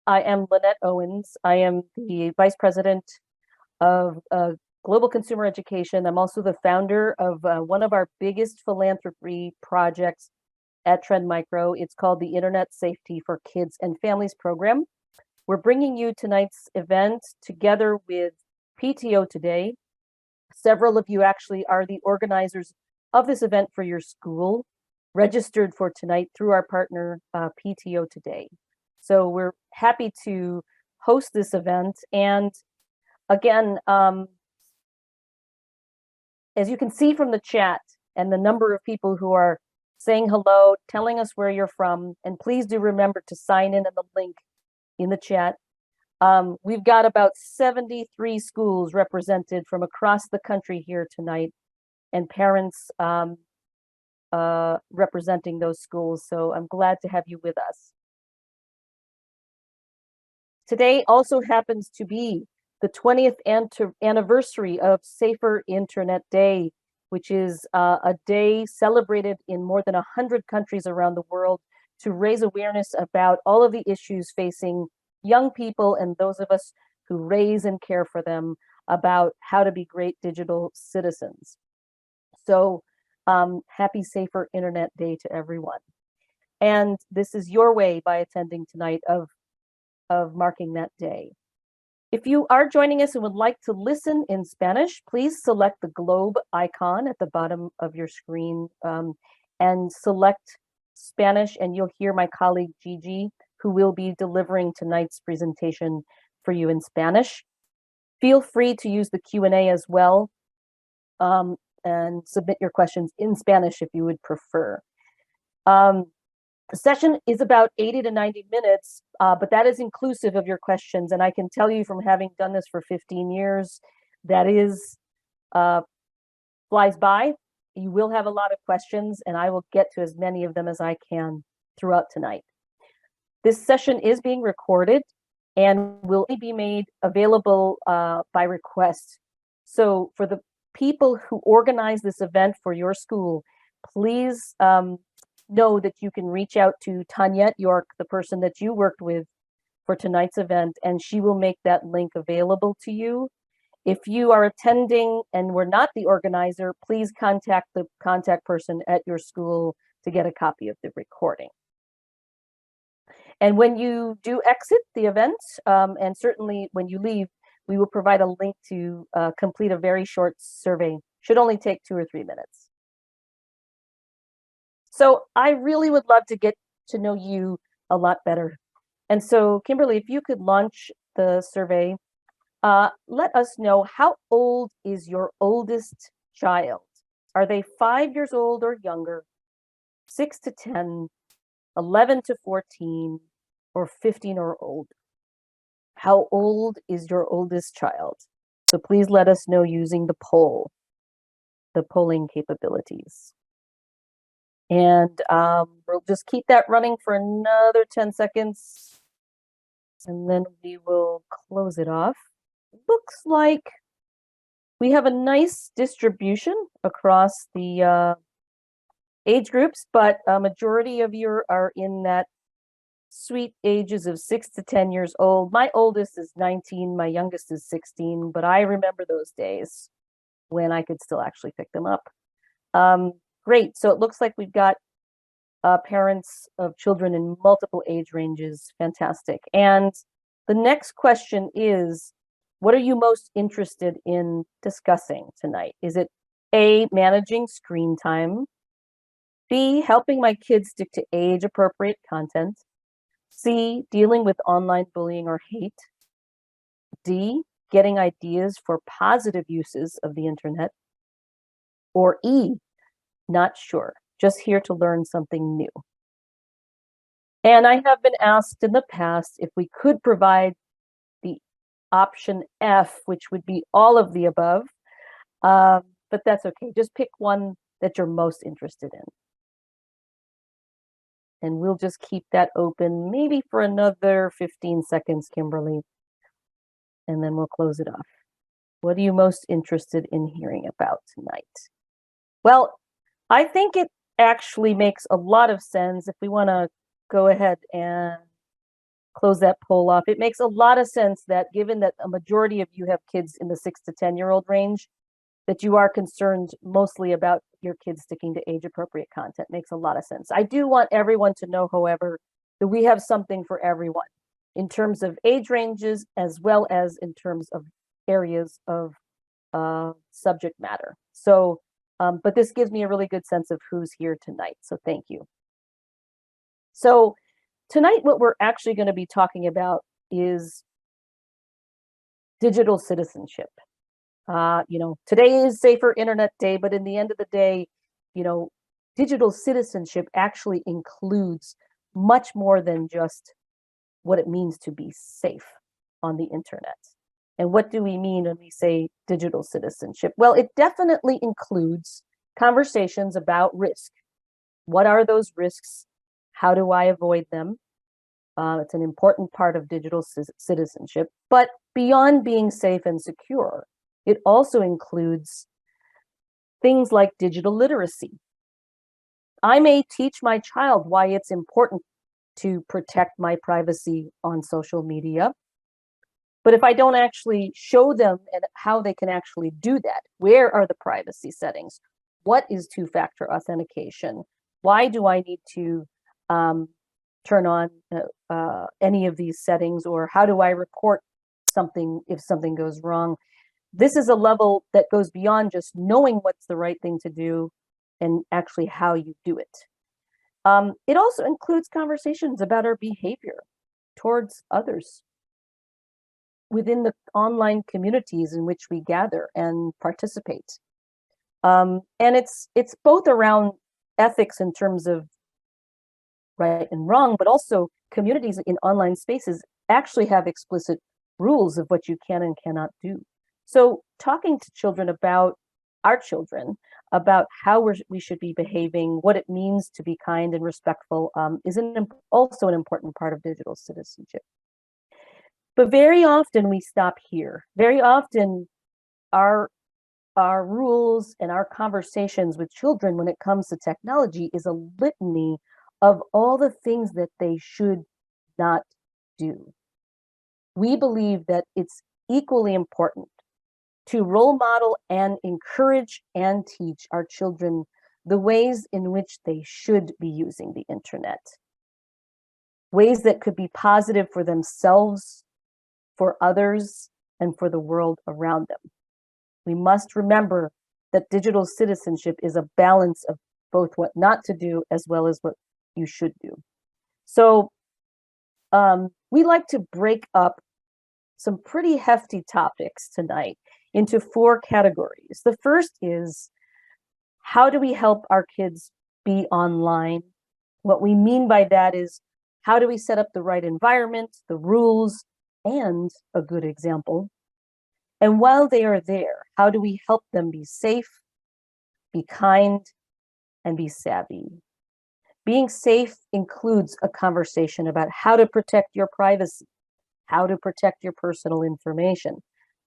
I am Lynette Owens. I am the Vice President of Global Consumer Education. I'm also the founder of one of our biggest philanthropy projects at Trend Micro. It's called the Internet Safety for Kids and Families program. We're bringing you tonight's event together with PTO Today. Several of you actually are the organizers of this event for your school, registered for tonight through our partner, PTO Today. So we're happy to host this event. And again, as you can see from the chat and the number of people who are saying hello, telling us where you're from, and please do remember to sign in the link in the chat. We've got about 73 schools represented from across the country here tonight, and parents representing those schools. So I'm glad to have you with us. Today also happens to be the 20th anniversary of Safer Internet Day, which is a day celebrated in more than 100 countries around the world to raise awareness about all of the issues facing young people and those of us who raise and care for them about how to be great digital citizens. So happy Safer Internet Day to everyone. And this is your way by attending tonight of marking that day. If you are joining us and would like to listen in Spanish, please select the globe icon at the bottom of your screen and select Spanish, and you'll hear my colleague Gigi, who will be delivering tonight's presentation for you in Spanish. Feel free to use the Q&A as well and submit your questions in Spanish if you would prefer. The session is about 80 to 90 minutes, but that is inclusive of your questions. And I can tell you from having done this for 15 years, that is flies by. You will have a lot of questions, and I will get to as many of them as I can throughout tonight. This session is being recorded and will be made available by request. So for the people who organize this event for your school, please know that you can reach out to Tanyette York, the person that you worked with for tonight's event, and she will make that link available to you. If you are attending and were not the organizer, please contact the contact person at your school to get a copy of the recording. And when you do exit the event, and certainly when you leave, we will provide a link to complete a very short survey. Should only take 2 or 3 minutes. So I really would love to get to know you a lot better. And so, Kimberly, if you could launch the survey, let us know, how old is your oldest child? Are they 5 years old or younger, 6 to 10, 11 to 14, or 15 or older? How old is your oldest child? So please let us know using the poll, the polling capabilities. And we'll just keep that running for another 10 seconds, and then we will close it off. Looks like we have a nice distribution across the age groups, but a majority of you are in that sweet ages of 6 to 10 years old. My oldest is 19, my youngest is 16, but I remember those days when I could still actually pick them up. Great, so it looks like we've got parents of children in multiple age ranges. Fantastic. And the next question is, what are you most interested in discussing tonight? Is it A, managing screen time, B, helping my kids stick to age-appropriate content, C, dealing with online bullying or hate, D, getting ideas for positive uses of the internet, or E, not sure, just here to learn something new? And I have been asked in the past if we could provide the option F, which would be all of the above, but that's okay. Just pick one that you're most interested in. And we'll just keep that open maybe for another 15 seconds, Kimberly, and then we'll close it off. What are you most interested in hearing about tonight? Well, I think it actually makes a lot of sense if we want to go ahead and close close that poll off. It makes a lot of sense that given that a majority of you have kids in the 6 to 10-year-old range, that you are concerned mostly about your kids sticking to age-appropriate content. Makes a lot of sense. I do want everyone to know, however, that we have something for everyone in terms of age ranges as well as in terms of areas of subject matter. So, but this gives me a really good sense of who's here tonight. So thank you. So tonight, what we're actually going to be talking about is digital citizenship. Today is Safer Internet Day, but in the end of the day, digital citizenship actually includes much more than just what it means to be safe on the internet. And what do we mean when we say digital citizenship? Well, it definitely includes conversations about risk. What are those risks? How do I avoid them? It's an important part of digital citizenship. But beyond being safe and secure, it also includes things like digital literacy. I may teach my child why it's important to protect my privacy on social media. But if I don't actually show them and how they can actually do that, where are the privacy settings? What is two-factor authentication? Why do I need to turn on any of these settings? Or how do I report something if something goes wrong? This is a level that goes beyond just knowing what's the right thing to do and actually how you do it. It also includes conversations about our behavior towards others within the online communities in which we gather and participate. And it's both around ethics in terms of right and wrong, but also communities in online spaces actually have explicit rules of what you can and cannot do. So talking to children about our children, about how we should be behaving, what it means to be kind and respectful, is also an important part of digital citizenship. But very often we stop here. Very often our rules and our conversations with children when it comes to technology is a litany of all the things that they should not do. We believe that it's equally important to role model and encourage and teach our children the ways in which they should be using the internet. Ways that could be positive for themselves, for others, and for the world around them. We must remember that digital citizenship is a balance of both what not to do as well as what you should do. So we like to break up some pretty hefty topics tonight into 4 categories. The first is, how do we help our kids be online? What we mean by that is, how do we set up the right environment, the rules, and a good example? And while they are there, how do we help them be safe, be kind, and be savvy? Being safe includes a conversation about how to protect your privacy, how to protect your personal information,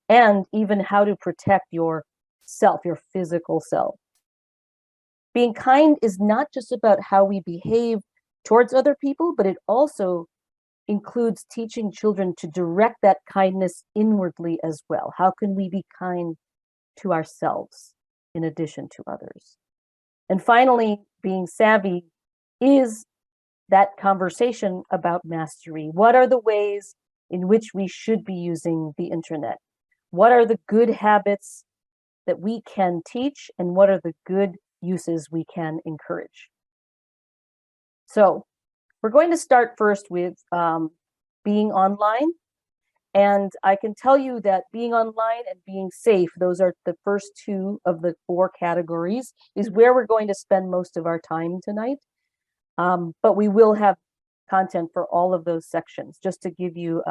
and even how to protect yourself, your physical self. Being kind is not just about how we behave towards other people, but it also includes teaching children to direct that kindness inwardly as well. How can we be kind to ourselves in addition to others? And finally, being savvy is that conversation about mastery. What are the ways in which we should be using the internet? What are the good habits that we can teach, and what are the good uses we can encourage? So we're going to start first with being online. And I can tell you that being online and being safe, those are the first 2 of the 4 categories, is where we're going to spend most of our time tonight. But we will have content for all of those sections, just to give you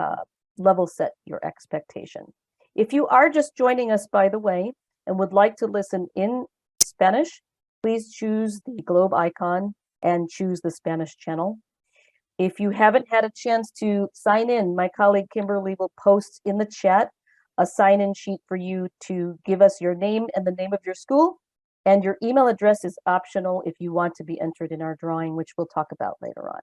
level set your expectation. If you are just joining us, by the way, and would like to listen in Spanish, please choose the globe icon and choose the Spanish channel. If you haven't had a chance to sign in, my colleague Kimberly will post in the chat a sign-in sheet for you to give us your name and the name of your school, and your email address is optional if you want to be entered in our drawing, which we'll talk about later on.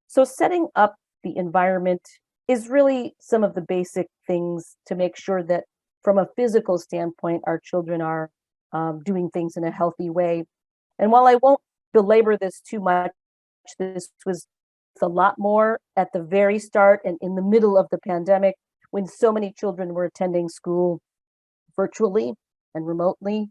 So setting up the environment is really some of the basic things to make sure that from a physical standpoint, our children are doing things in a healthy way. And while I won't belabor this too much, this was a lot more at the very start and in the middle of the pandemic when so many children were attending school virtually and remotely.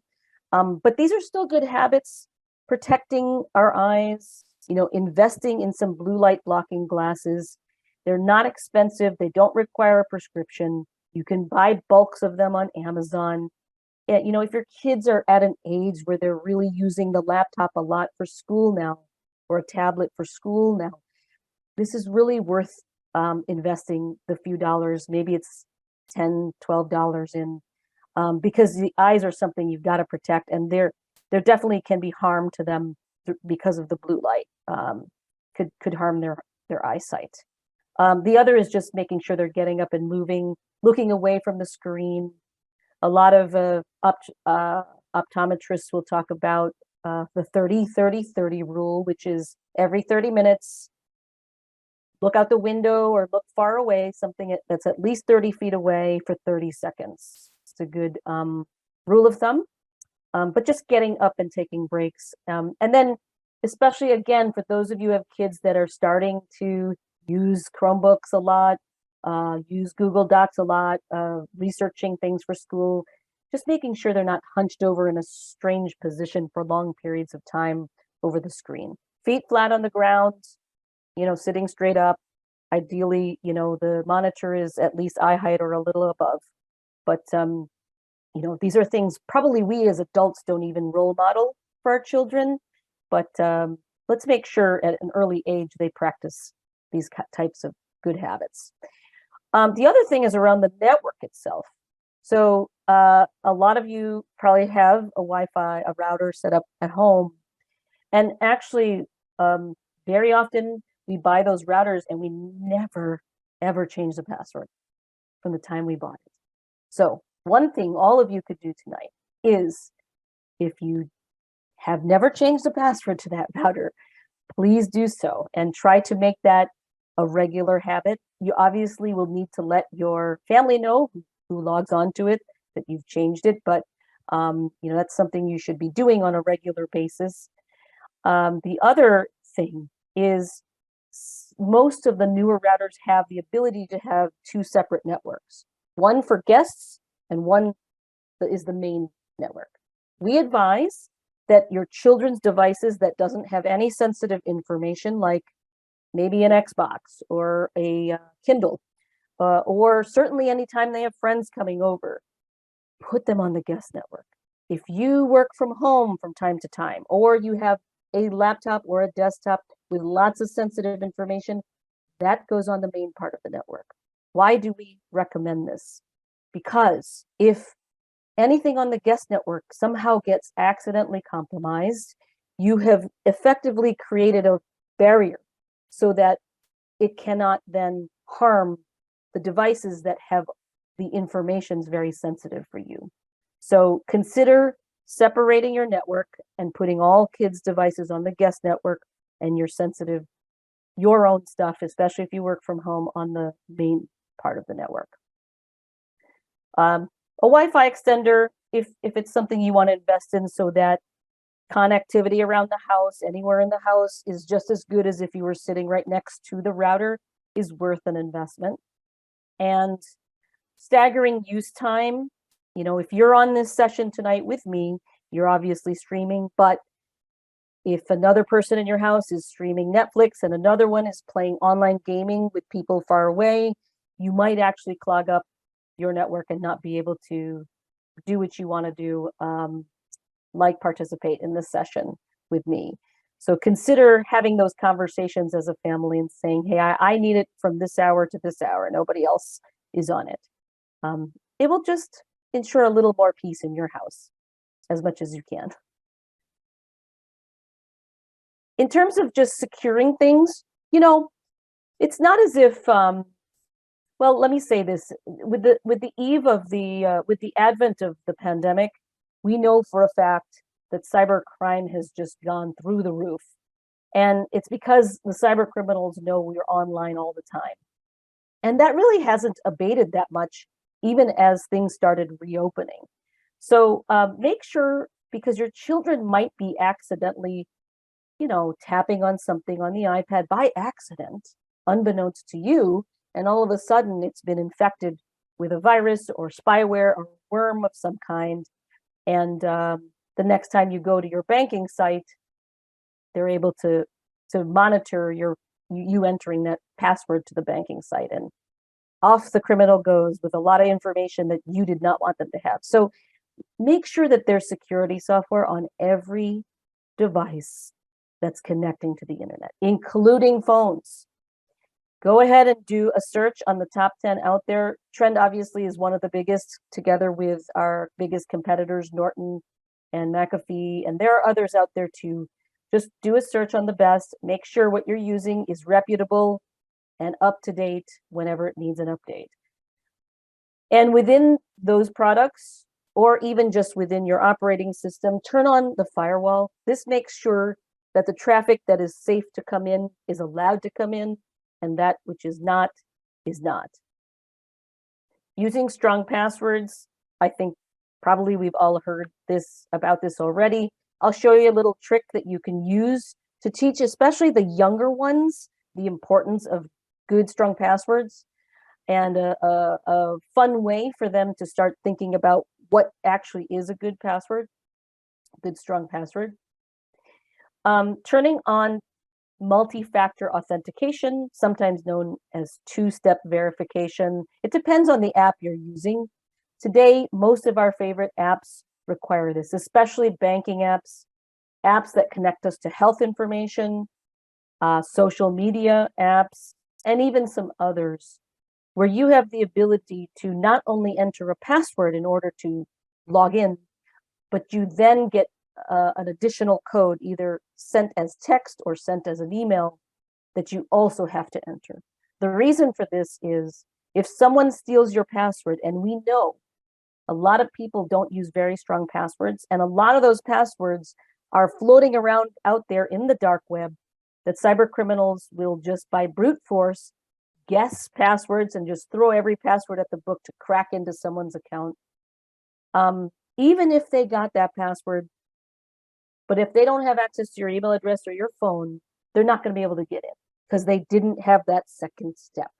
But these are still good habits, protecting our eyes, investing in some blue light blocking glasses. They're not expensive. They don't require a prescription. You can buy bulks of them on Amazon. If your kids are at an age where they're really using the laptop a lot for school now, or a tablet for school now, this is really worth investing the few dollars. Maybe it's $10, $12 in, because the eyes are something you've got to protect, and there definitely can be harm to them because of the blue light. Could harm their eyesight. The other is just making sure they're getting up and moving, looking away from the screen. A lot of optometrists will talk about the 30-30-30 rule, which is every 30 minutes, look out the window or look far away, something that's at least 30 feet away for 30 seconds. It's a good rule of thumb, but just getting up and taking breaks. And then especially, again, for those of you who have kids that are starting to use Chromebooks a lot, use Google Docs a lot, researching things for school, just making sure they're not hunched over in a strange position for long periods of time over the screen. Feet flat on the ground, sitting straight up. Ideally, the monitor is at least eye height or a little above. But, these are things probably we as adults don't even role model for our children. But let's make sure at an early age they practice these types of good habits. The other thing is around the network itself. So a lot of you probably have a Wi-Fi, a router set up at home. And actually, very often we buy those routers and we never, ever change the password from the time we bought it. So one thing all of you could do tonight is, if you have never changed the password to that router, please do so and try to make that a regular habit. You obviously will need to let your family know who logs on to it that you've changed it, but that's something you should be doing on a regular basis. The other thing is, most of the newer routers have the ability to have two separate networks, one for guests and one that is the main network. We advise that your children's devices that doesn't have any sensitive information, like maybe an Xbox or a Kindle, or certainly anytime they have friends coming over, put them on the guest network. If you work from home from time to time, or you have a laptop or a desktop with lots of sensitive information, that goes on the main part of the network. Why do we recommend this? Because if anything on the guest network somehow gets accidentally compromised, you have effectively created a barrier so that it cannot then harm the devices that have the information's very sensitive for you. So consider separating your network and putting all kids' devices on the guest network and your own stuff, especially if you work from home, on the main part of the network. A Wi-Fi extender, if it's something you want to invest in so that connectivity around the house, anywhere in the house, is just as good as if you were sitting right next to the router, is worth an investment. And staggering use time, if you're on this session tonight with me, you're obviously streaming, but if another person in your house is streaming Netflix and another one is playing online gaming with people far away, you might actually clog up your network and not be able to do what you want to do, like participate in this session with me. So consider having those conversations as a family and saying, hey, I need it from this hour to this hour. Nobody else is on it. It will just ensure a little more peace in your house as much as you can. In terms of just securing things, it's not as if, well, let me say this, with the eve of with the advent of the pandemic, we know for a fact that cybercrime has just gone through the roof. And it's because the cyber criminals know we're online all the time. And that really hasn't abated that much, even as things started reopening. So make sure, because your children might be accidentally, tapping on something on the iPad by accident, unbeknownst to you, and all of a sudden it's been infected with a virus or spyware or worm of some kind. And the next time you go to your banking site, they're able to monitor you entering that password to the banking site, and off the criminal goes with a lot of information that you did not want them to have. So make sure that there's security software on every device that's connecting to the internet, including phones. Go ahead and do a search on the top 10 out there. Trend obviously is one of the biggest, together with our biggest competitors, Norton and McAfee, and there are others out there too. Just do a search on the best. Make sure what you're using is reputable and up to date whenever it needs an update. And within those products, or even just within your operating system, turn on the firewall. This makes sure that the traffic that is safe to come in is allowed to come in, and that which is not, is not. Using strong passwords, I think probably we've all heard about this already. I'll show you a little trick that you can use to teach, especially the younger ones, the importance of good, strong passwords, and a fun way for them to start thinking about what actually is a good password, good, strong password. Turning on multi-factor authentication, sometimes known as two-step verification. It depends on the app you're using. Today, most of our favorite apps require this, especially banking apps, apps that connect us to health information, social media apps, and even some others, where you have the ability to not only enter a password in order to log in, but you then get an additional code either sent as text or sent as an email that you also have to enter. The reason for this is if someone steals your password, and we know a lot of people don't use very strong passwords, and a lot of those passwords are floating around out there in the dark web, that cyber criminals will just by brute force guess passwords and just throw every password at the book to crack into someone's account. Even if they got that password, but if they don't have access to your email address or your phone, they're not going to be able to get in because they didn't have that second step.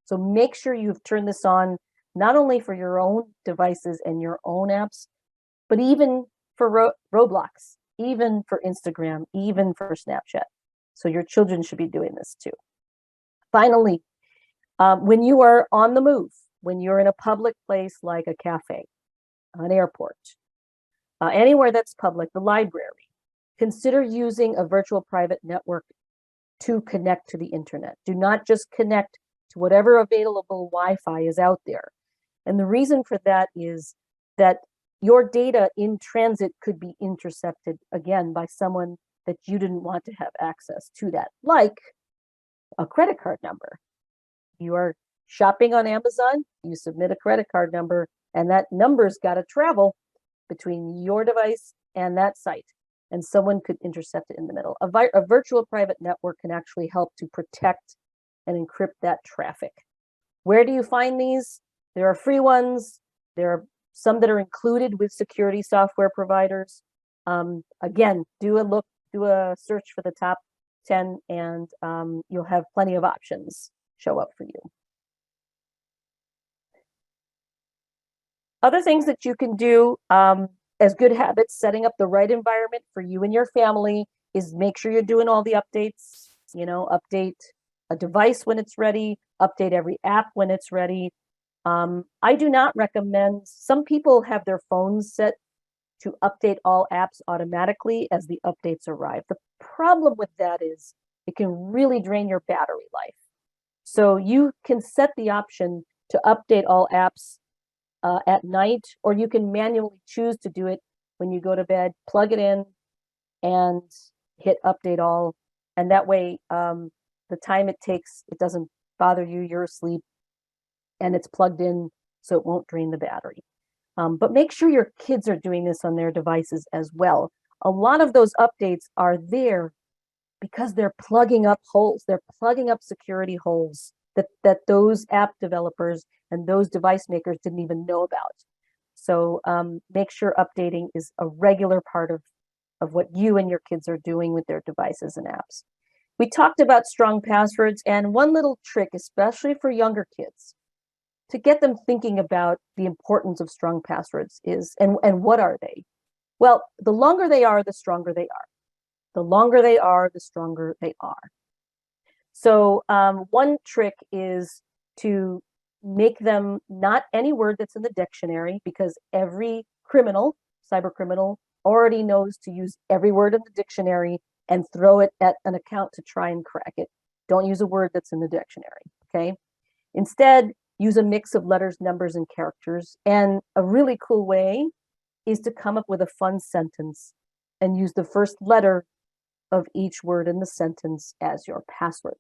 So make sure you've turned this on, not only for your own devices and your own apps, but even for Roblox, even for Instagram, even for Snapchat. So your children should be doing this too. Finally, when you are on the move, when you're in a public place like a cafe, an airport, anywhere that's public, the library, consider using a virtual private network to connect to the internet. Do not just connect to whatever available Wi-Fi is out there. And the reason for that is that your data in transit could be intercepted again by someone that you didn't want to have access to that, like a credit card number. You are shopping on Amazon, you submit a credit card number, and that number's got to travel between your device and that site, and someone could intercept it in the middle. A virtual private network can actually help to protect and encrypt that traffic. Where do you find these? There are free ones. There are some that are included with security software providers. Again, do a search for the top 10, and you'll have plenty of options show up for you. Other things that you can do as good habits, setting up the right environment for you and your family, is make sure you're doing all the updates. Update a device when it's ready, update every app when it's ready. I do not recommend, some people have their phones set to update all apps automatically as the updates arrive. The problem with that is it can really drain your battery life. So you can set the option to update all apps at night, or you can manually choose to do it when you go to bed, plug it in and hit update all. And that way, the time it takes, it doesn't bother you, you're asleep, and it's plugged in, so it won't drain the battery. But make sure your kids are doing this on their devices as well. A lot of those updates are there because they're plugging up holes. They're plugging up security holes that those app developers and those device makers didn't even know about. So make sure updating is a regular part of what you and your kids are doing with their devices and apps. We talked about strong passwords, and one little trick, especially for younger kids, to get them thinking about the importance of strong passwords is, and what are they? Well, the longer they are, the stronger they are. The longer they are, the stronger they are. So one trick is to make them not any word that's in the dictionary, because every criminal, cyber criminal, already knows to use every word in the dictionary and throw it at an account to try and crack it. Don't use a word that's in the dictionary, okay? Instead, use a mix of letters, numbers, and characters. And a really cool way is to come up with a fun sentence and use the first letter of each word in the sentence as your password.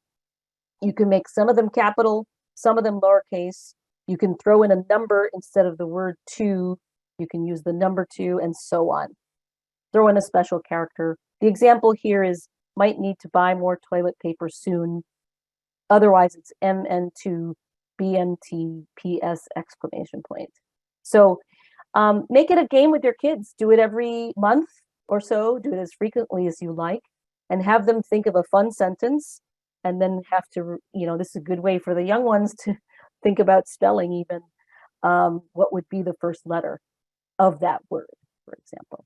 You can make some of them capital, some of them lowercase. You can throw in a number instead of the word two. You can use the number two, and so on. Throw in a special character. The example here is, might need to buy more toilet paper soon. Otherwise, it's MN2 BMTPS exclamation point. So make it a game with your kids. Do it every month or so. Do it as frequently as you like, and have them think of a fun sentence, and then have to, this is a good way for the young ones to think about spelling even what would be the first letter of that word, for example.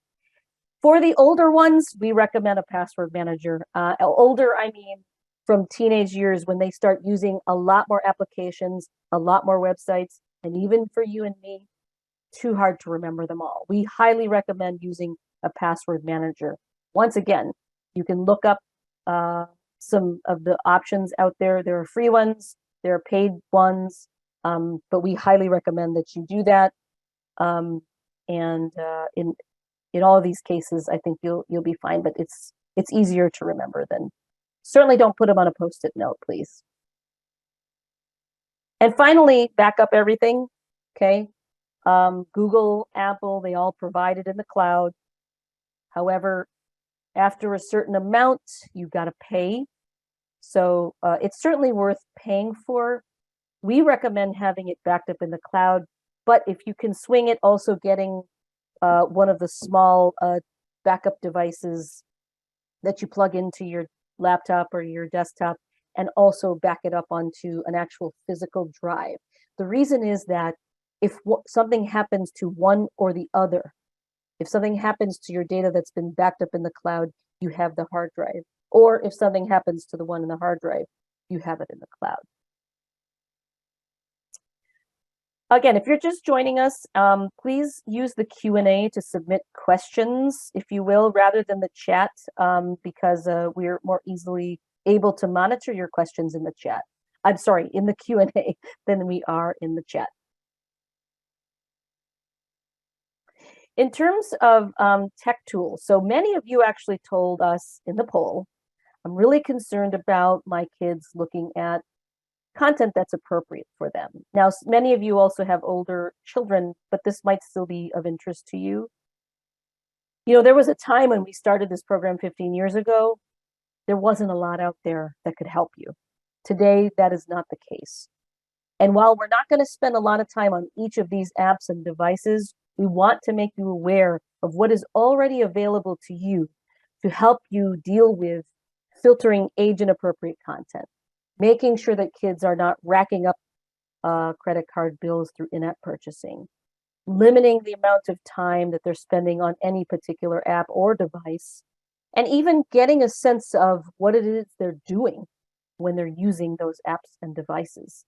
For the older ones, we recommend a password manager. Older, I mean from teenage years, when they start using a lot more applications, a lot more websites, and even for you and me, too hard to remember them all. We highly recommend using a password manager. Once again, you can look up some of the options out there. There are free ones, there are paid ones, but we highly recommend that you do that. In all of these cases, I think you'll be fine, but it's easier to remember than, certainly don't put them on a Post-it note, please. And finally, back up everything, okay? Google, Apple, they all provide it in the cloud. However, after a certain amount, you've got to pay. So it's certainly worth paying for. We recommend having it backed up in the cloud, but if you can swing it, also getting one of the small backup devices that you plug into your laptop or your desktop, and also back it up onto an actual physical drive. The reason is that if something happens to one or the other, if something happens to your data that's been backed up in the cloud, you have the hard drive. Or if something happens to the one in the hard drive, you have it in the cloud. Again, if you're just joining us, please use the Q&A to submit questions, if you will, rather than the chat, because we're more easily able to monitor your questions in the chat. I'm sorry, in the Q&A than we are in the chat. In terms of tech tools, so many of you actually told us in the poll, I'm really concerned about my kids looking at content that's appropriate for them. Now, many of you also have older children, but this might still be of interest to you. There was a time when we started this program 15 years ago, there wasn't a lot out there that could help you. Today, that is not the case. And while we're not going to spend a lot of time on each of these apps and devices, we want to make you aware of what is already available to you to help you deal with filtering age-inappropriate content, making sure that kids are not racking up credit card bills through in-app purchasing, limiting the amount of time that they're spending on any particular app or device, and even getting a sense of what it is they're doing when they're using those apps and devices.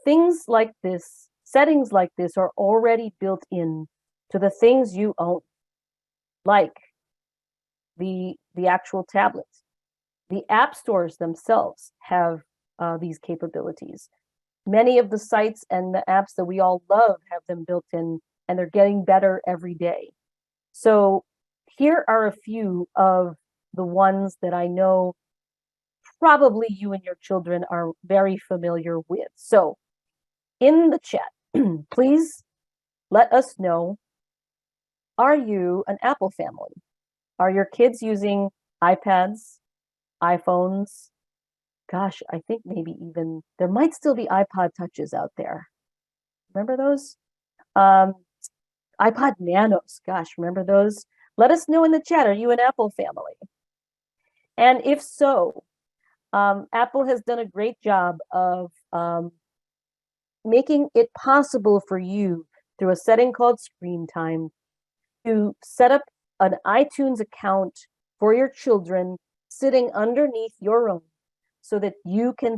Things like this, settings like this, are already built in to the things you own, like the actual tablets. The app stores themselves have these capabilities. Many of the sites and the apps that we all love have them built in, and they're getting better every day. So here are a few of the ones that I know probably you and your children are very familiar with. So in the chat, please let us know, are you an Apple family? Are your kids using iPads, iPhones? Gosh, I think maybe even there might still be iPod touches out there. Remember those? Um, iPod Nanos. Gosh, remember those? Let us know in the chat. Are you an Apple family? And if so, Apple has done a great job of making it possible for you through a setting called screen time to set up an iTunes account for your children sitting underneath your own so that you can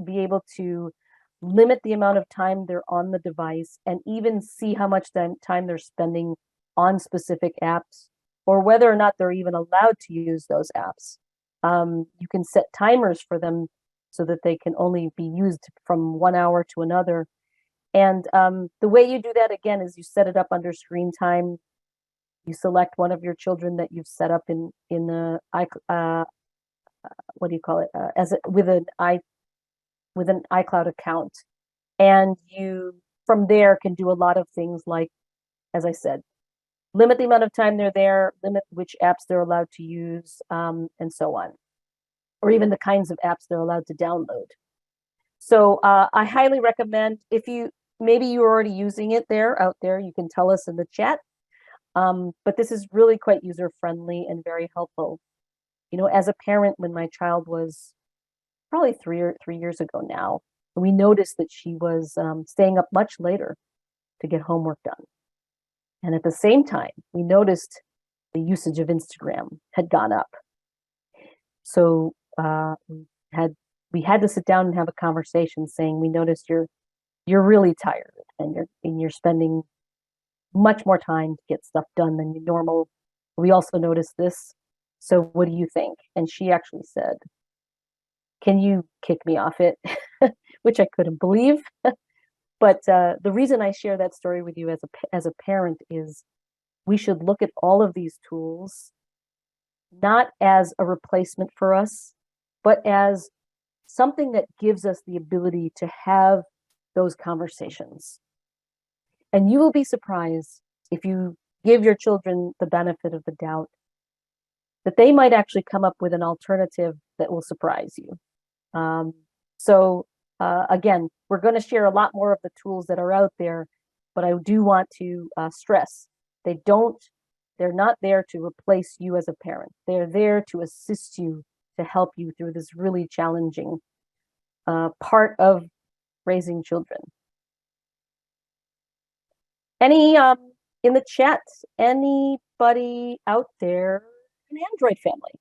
be able to limit the amount of time they're on the device and even see how much time they're spending on specific apps or whether or not they're even allowed to use those apps. You can set timers for them so that they can only be used from 1 hour to another. And the way you do that, again, is you set it up under screen time. You select one of your children that you've set up in the what do you call it, with an iCloud account, and you from there can do a lot of things like, as I said, limit the amount of time they're there, limit which apps they're allowed to use, and so on, or even the kinds of apps they're allowed to download. So I highly recommend, if maybe you're already using it out there, you can tell us in the chat. But this is really quite user-friendly and very helpful. You know, as a parent, when my child was probably 3 years ago now, we noticed that she was staying up much later to get homework done. And at the same time, we noticed the usage of Instagram had gone up. So we had to sit down and have a conversation saying, we noticed you're really tired and you're spending much more time to get stuff done than normal. We also noticed this. So what do you think? And she actually said, can you kick me off it? Which I couldn't believe. But the reason I share that story with you as a parent is we should look at all of these tools not as a replacement for us, but as something that gives us the ability to have those conversations. And you will be surprised if you give your children the benefit of the doubt that they might actually come up with an alternative that will surprise you. Again, we're going to share a lot more of the tools that are out there, but I do want to stress they're not there to replace you as a parent. They're there to assist you, to help you through this really challenging part of raising children. Any in the chat, anybody out there, an Android family?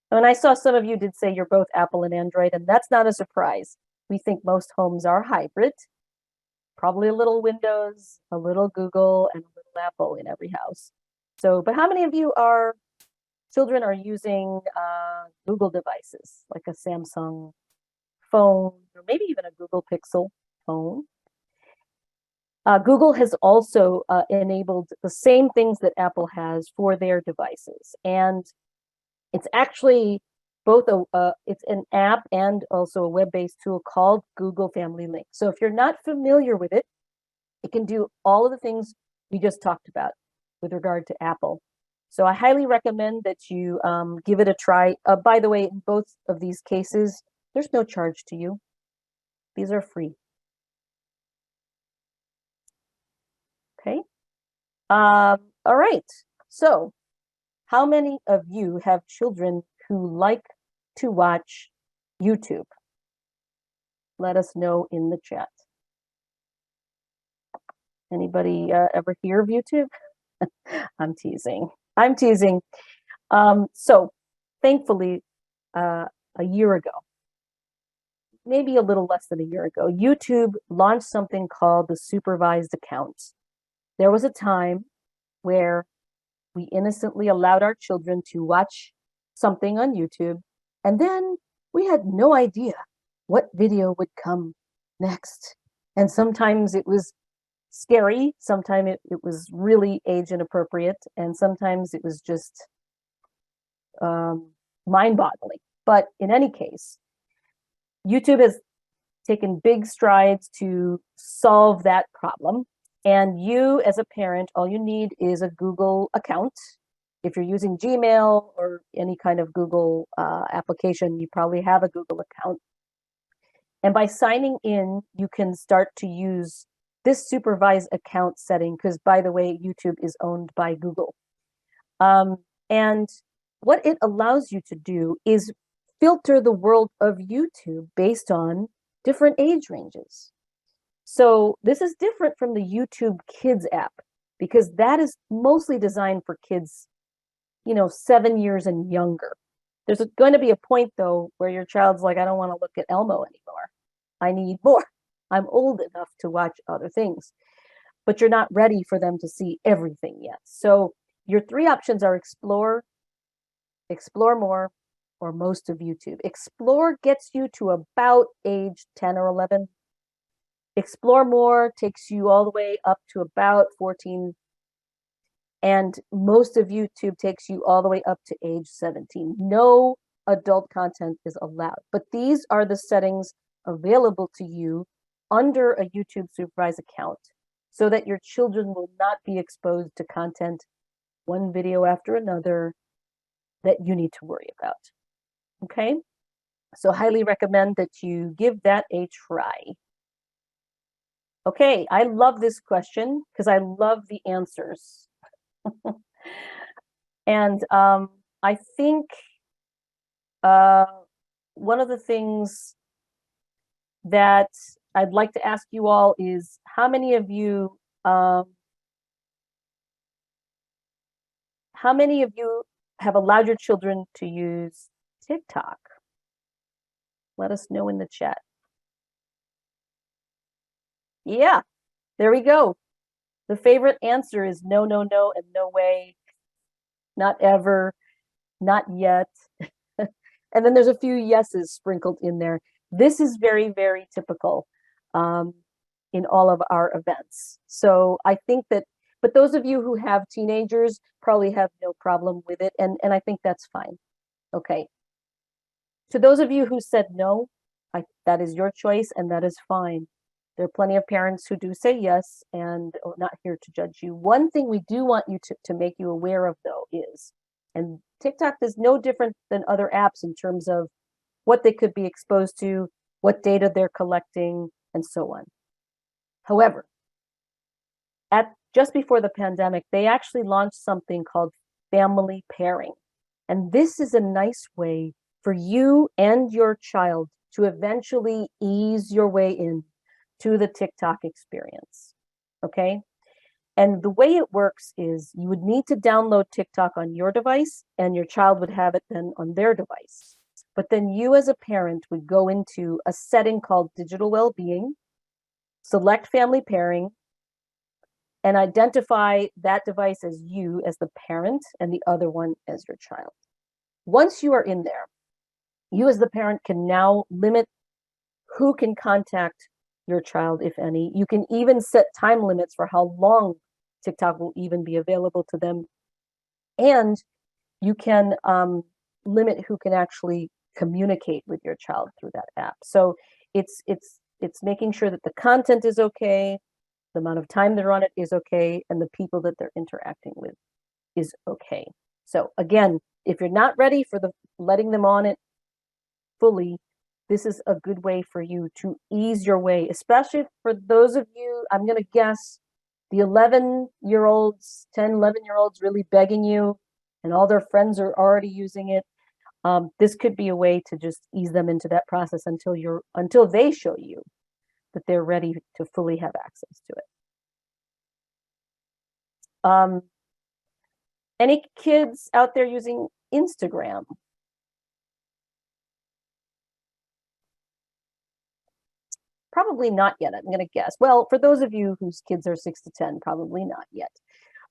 And I saw some of you did say you're both Apple and Android, and that's not a surprise. We think most homes are hybrid, probably a little Windows, a little Google, and a little Apple in every house. So, but how many of you children are using Google devices, like a Samsung phone, or maybe even a Google Pixel phone? Google has also enabled the same things that Apple has for their devices. And it's actually both it's an app and also a web-based tool called Google Family Link. So if you're not familiar with it, it can do all of the things we just talked about with regard to Apple. So I highly recommend that you give it a try. By the way, in both of these cases, there's no charge to you. These are free. Okay. All right. So how many of you have children who like to watch YouTube? Let us know in the chat. Anybody ever hear of YouTube? I'm teasing. I'm teasing. So thankfully, a year ago, maybe a little less than a year ago, YouTube launched something called the supervised accounts. There was a time where we innocently allowed our children to watch something on YouTube, and then we had no idea what video would come next. And sometimes it was scary, sometimes it was really age inappropriate, and sometimes it was just mind-boggling. But in any case, YouTube has taken big strides to solve that problem. And you, as a parent, all you need is a Google account. If you're using Gmail or any kind of Google application, you probably have a Google account. And by signing in, you can start to use this supervised account setting, because, by the way, YouTube is owned by Google. And what it allows you to do is filter the world of YouTube based on different age ranges. So this is different from the YouTube Kids app, because that is mostly designed for kids, 7 years and younger. There's going to be a point, though, where your child's like, I don't want to look at Elmo anymore. I need more. I'm old enough to watch other things. But you're not ready for them to see everything yet. So your three options are explore, explore more, or most of YouTube. Explore gets you to about age 10 or 11. Explore more takes you all the way up to about 14. And most of YouTube takes you all the way up to age 17. No adult content is allowed. But these are the settings available to you under a YouTube supervised account, so that your children will not be exposed to content, one video after another, that you need to worry about. Okay? So highly recommend that you give that a try. Okay, I love this question because I love the answers. And I think one of the things that I'd like to ask you all is, how many of you have allowed your children to use TikTok? Let us know in the chat. Yeah, there we go. The favorite answer is no, no, no, and no way, not ever, not yet. And then there's a few yeses sprinkled in there. This is very, very typical in all of our events. So I think that, but those of you who have teenagers probably have no problem with it. And I think that's fine. Okay. To those of you who said no, that is your choice, and that is fine. There are plenty of parents who do say yes, and we're not here to judge you. One thing we do want you to make you aware of, though, is, and TikTok is no different than other apps in terms of what they could be exposed to, what data they're collecting, and so on. However, just before the pandemic, they actually launched something called family pairing. And this is a nice way for you and your child to eventually ease your way in to the TikTok experience. Okay? And the way it works is you would need to download TikTok on your device, and your child would have it then on their device. But then you, as a parent, would go into a setting called digital well-being, select family pairing, and identify that device as you, as the parent, and the other one as your child. Once you are in there, you as the parent can now limit who can contact your child, if any. You can even set time limits for how long TikTok will even be available to them. And you can limit who can actually communicate with your child through that app. So it's making sure that the content is okay, the amount of time they're on it is okay, and the people that they're interacting with is okay. So again, if you're not ready for letting them on it fully, this is a good way for you to ease your way, especially for those of you, I'm going to guess, the 11-year-olds, 10, 11-year-olds really begging you, and all their friends are already using it. This could be a way to just ease them into that process until they show you that they're ready to fully have access to it. Any kids out there using Instagram? Probably not yet, I'm going to guess. Well, for those of you whose kids are 6 to 10, probably not yet.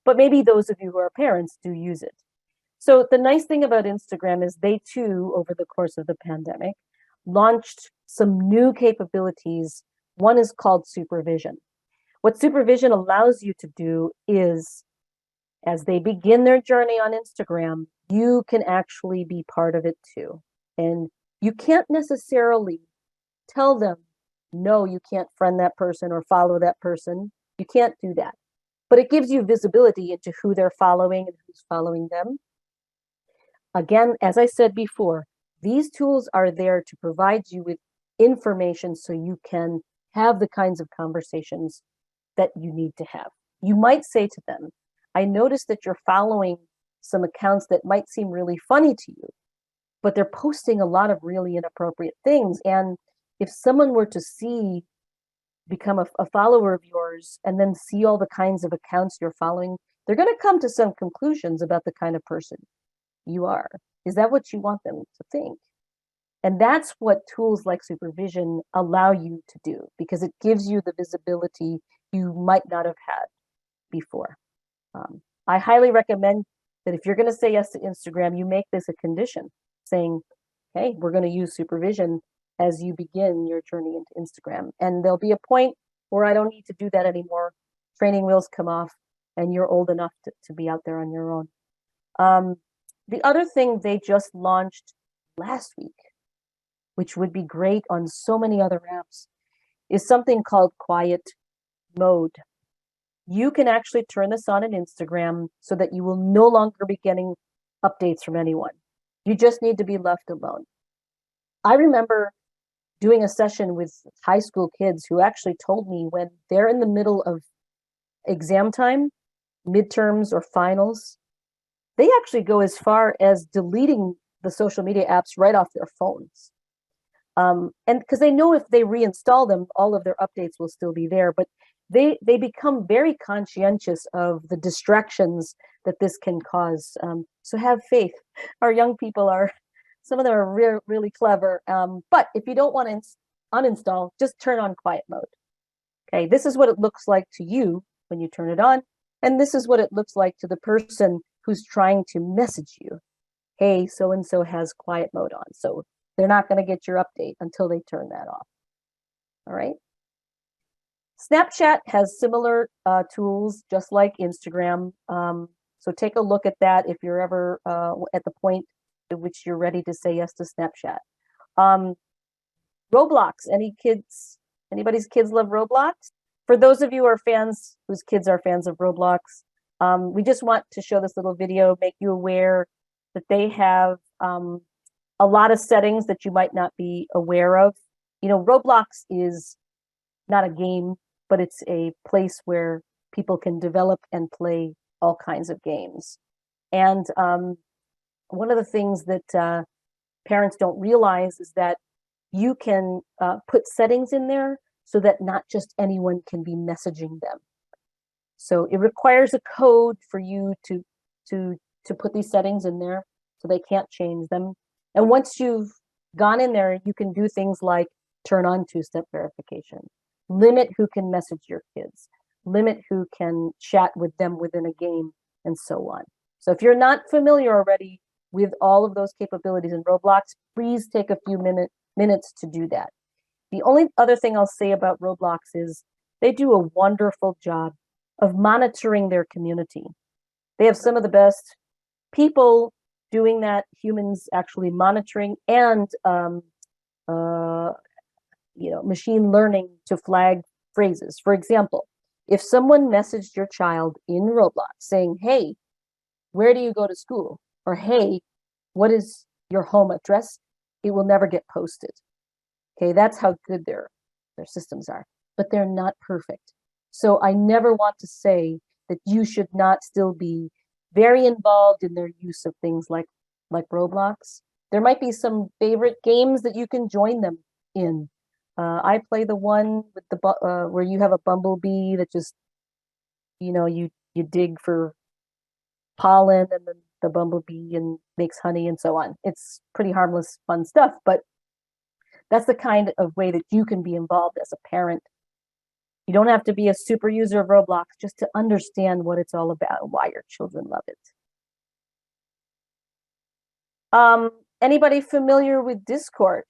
But maybe those of you who are parents do use it. So the nice thing about Instagram is they too, over the course of the pandemic, launched some new capabilities. One is called supervision. What supervision allows you to do is, as they begin their journey on Instagram, you can actually be part of it too. And you can't necessarily tell them, no, you can't friend that person or follow that person. You can't do that. But it gives you visibility into who they're following and who's following them. Again, as I said before, these tools are there to provide you with information so you can have the kinds of conversations that you need to have. You might say to them, I noticed that you're following some accounts that might seem really funny to you, but they're posting a lot of really inappropriate things. And if someone were to become a follower of yours and then see all the kinds of accounts you're following, they're going to come to some conclusions about the kind of person you are. Is that what you want them to think? And that's what tools like supervision allow you to do, because it gives you the visibility you might not have had before. I highly recommend that if you're going to say yes to Instagram, you make this a condition, saying, hey, we're going to use supervision as you begin your journey into Instagram. And there'll be a point where I don't need to do that anymore. Training wheels come off and you're old enough to be out there on your own. The other thing they just launched last week, which would be great on so many other apps, is something called quiet mode. You can actually turn this on in Instagram so that you will no longer be getting updates from anyone. You just need to be left alone. I remember doing a session with high school kids who actually told me when they're in the middle of exam time, midterms or finals, they actually go as far as deleting the social media apps right off their phones. And because they know if they reinstall them, all of their updates will still be there, but they become very conscientious of the distractions that this can cause. So have faith. Our young people some of them are really clever. But if you don't want to uninstall, just turn on quiet mode. Okay, this is what it looks like to you when you turn it on. And this is what it looks like to the person who's trying to message you. Hey, so-and-so has quiet mode on. So they're not going to get your update until they turn that off. All right. Snapchat has similar tools, just like Instagram. So take a look at that if you're ever at the point at which you're ready to say yes to Snapchat. Roblox, anybody's kids love Roblox? For those of you who are fans, whose kids are fans of Roblox, we just want to show this little video, make you aware that they have a lot of settings that you might not be aware of. You know, Roblox is not a game, but it's a place where people can develop and play all kinds of games. And one of the things that parents don't realize is that you can put settings in there so that not just anyone can be messaging them. So it requires a code for you to put these settings in there, so they can't change them. And once you've gone in there, you can do things like turn on two-step verification, limit who can message your kids, limit who can chat with them within a game, and so on. So if you're not familiar already with all of those capabilities in Roblox, please take a few minutes to do that. The only other thing I'll say about Roblox is they do a wonderful job of monitoring their community. They have some of the best people doing that, humans actually monitoring, and machine learning to flag phrases. For example, if someone messaged your child in Roblox saying, hey, where do you go to school? Or hey, what is your home address? It will never get posted. Okay, that's how good their systems are, but they're not perfect. So I never want to say that you should not still be very involved in their use of things like Roblox. There might be some favorite games that you can join them in. I play the one with the where you have a bumblebee that just, you dig for pollen and then the bumblebee and makes honey and so on. It's pretty harmless, fun stuff, but that's the kind of way that you can be involved as a parent. You don't have to be a super user of Roblox just to understand what it's all about and why your children love it. Anybody familiar with Discord?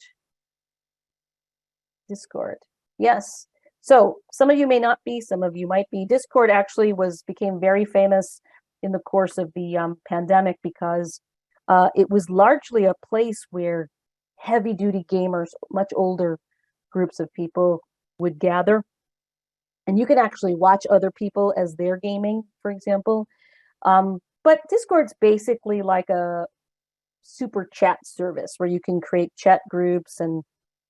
Discord, yes. So some of you may not be, some of you might be. Discord actually became very famous in the course of the pandemic because it was largely a place where heavy-duty gamers, much older groups of people would gather. and you can actually watch other people as they're gaming, for example. But Discord's basically like a super chat service where you can create chat groups, and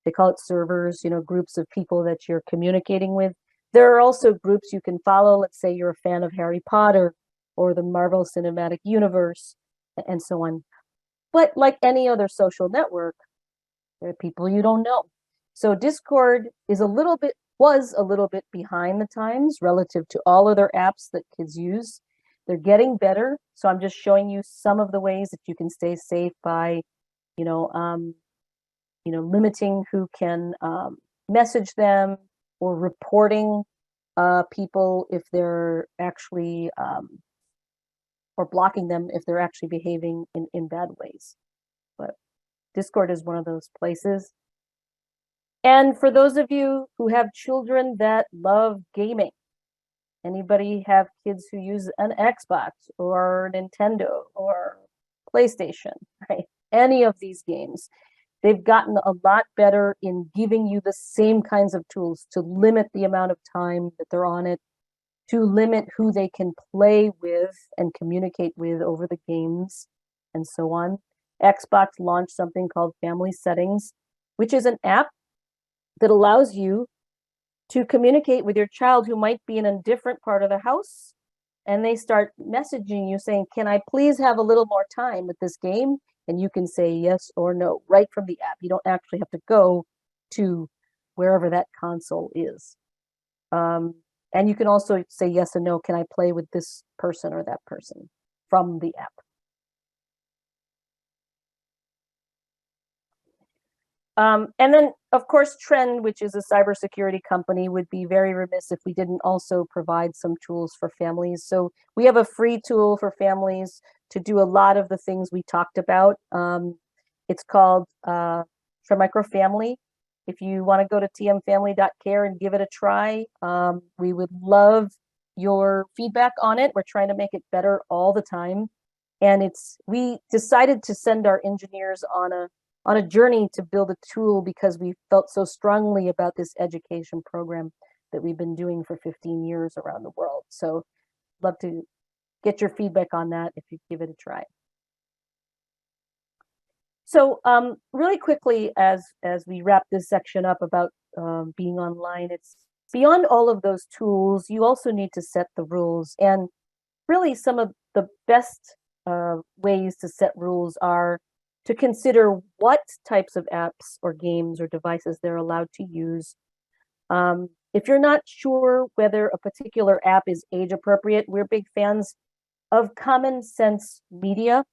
they call it servers, groups of people that you're communicating with. There are also groups you can follow. Let's say you're a fan of Harry Potter or the Marvel Cinematic Universe and so on. But like any other social network, there are people you don't know. So Discord was a little bit behind the times relative to all other apps that kids use. They're getting better. So I'm just showing you some of the ways that you can stay safe by, you know, um, limiting who can message them, or reporting people if they're actually, or blocking them if they're actually behaving in bad ways. But Discord is one of those places. And for those of you who have children that love gaming, anybody have kids who use an Xbox or Nintendo or PlayStation, right? Any of these games, they've gotten a lot better in giving you the same kinds of tools to limit the amount of time that they're on it, to limit who they can play with and communicate with over the games, and so on. Xbox launched something called Family Settings, which is an app that allows you to communicate with your child who might be in a different part of the house, and they start messaging you saying, can I please have a little more time with this game? And you can say yes or no right from the app. You don't actually have to go to wherever that console is. And you can also say yes and no, can I play with this person or that person from the app? And then, of course, Trend, which is a cybersecurity company, would be very remiss if we didn't also provide some tools for families. So we have a free tool for families to do a lot of the things we talked about. It's called Trend Micro Family. If you want to go to tmfamily.care and give it a try, we would love your feedback on it. We're trying to make it better all the time. And we decided to send our engineers on a journey to build a tool because we felt so strongly about this education program that we've been doing for 15 years around the world. So love to get your feedback on that if you give it a try. So really quickly, as we wrap this section up about being online, it's beyond all of those tools, you also need to set the rules. And really some of the best ways to set rules are to consider what types of apps or games or devices they're allowed to use. If you're not sure whether a particular app is age appropriate, we're big fans of Common Sense Media.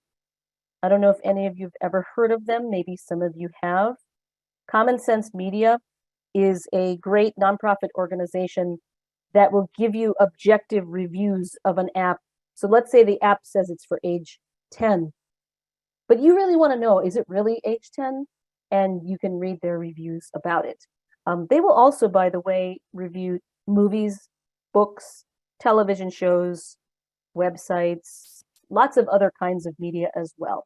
I don't know if any of you have ever heard of them. Maybe some of you have. Common Sense Media is a great nonprofit organization that will give you objective reviews of an app. So let's say the app says it's for age 10, but you really want to know, is it really age 10? And you can read their reviews about it. They will also, by the way, review movies, books, television shows, websites, lots of other kinds of media as well.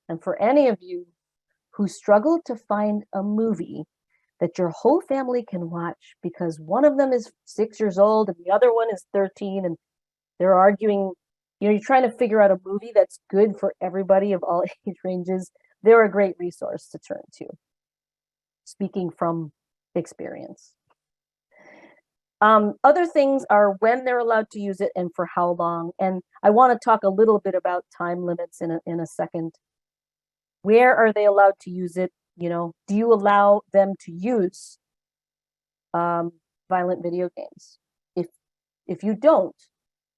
And for any of you who struggle to find a movie that your whole family can watch because one of them is 6 years old and the other one is 13, and they're arguing, you're trying to figure out a movie that's good for everybody of all age ranges, they're a great resource to turn to, speaking from experience. Other things are when they're allowed to use it and for how long. And I want to talk a little bit about time limits in a second. Where are they allowed to use it? Do you allow them to use violent video games? If you don't,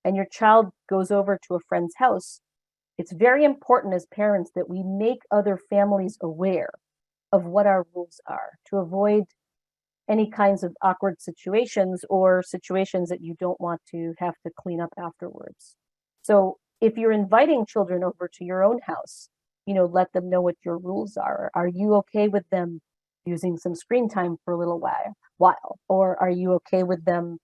and your child goes over to a friend's house, it's very important as parents that we make other families aware of what our rules are to avoid any kinds of awkward situations or situations that you don't want to have to clean up afterwards. So if you're inviting children over to your own house, let them know what your rules are. Are you okay with them using some screen time for a little while? Or are you okay with them?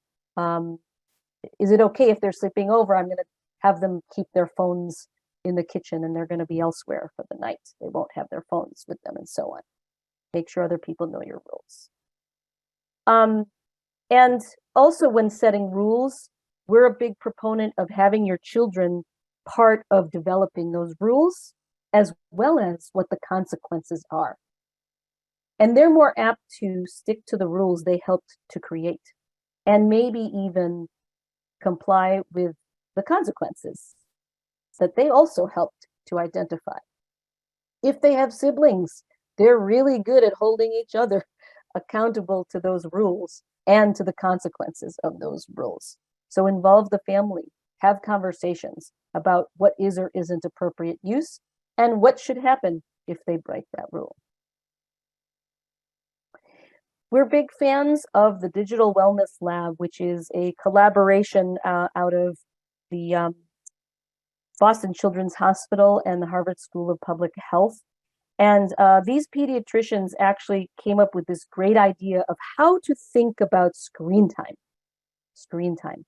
Is it okay if they're sleeping over? I'm going to have them keep their phones in the kitchen and they're going to be elsewhere for the night. They won't have their phones with them and so on. Make sure other people know your rules. And also when setting rules, we're a big proponent of having your children part of developing those rules as well as what the consequences are. And they're more apt to stick to the rules they helped to create and maybe even comply with the consequences that they also helped to identify. If they have siblings, they're really good at holding each other accountable to those rules and to the consequences of those rules. So involve the family, have conversations about what is or isn't appropriate use and what should happen if they break that rule. We're big fans of the Digital Wellness Lab, which is a collaboration out of the Boston Children's Hospital and the Harvard School of Public Health. And these pediatricians actually came up with this great idea of how to think about screen time. Screen time.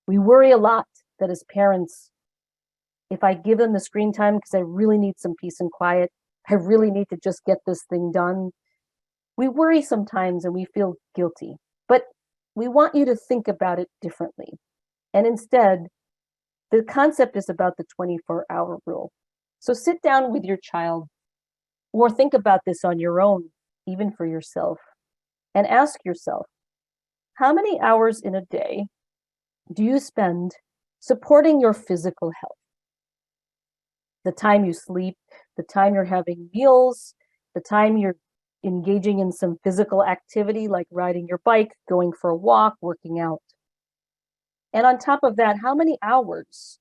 We worry a lot that as parents, if I give them the screen time because I really need some peace and quiet, I really need to just get this thing done. We worry sometimes and we feel guilty, but we want you to think about it differently. And instead, the concept is about the 24-hour rule. So sit down with your child or think about this on your own, even for yourself, and ask yourself, how many hours in a day do you spend supporting your physical health? The time you sleep, the time you're having meals, the time you're engaging in some physical activity like riding your bike, going for a walk, working out. And on top of that, how many hours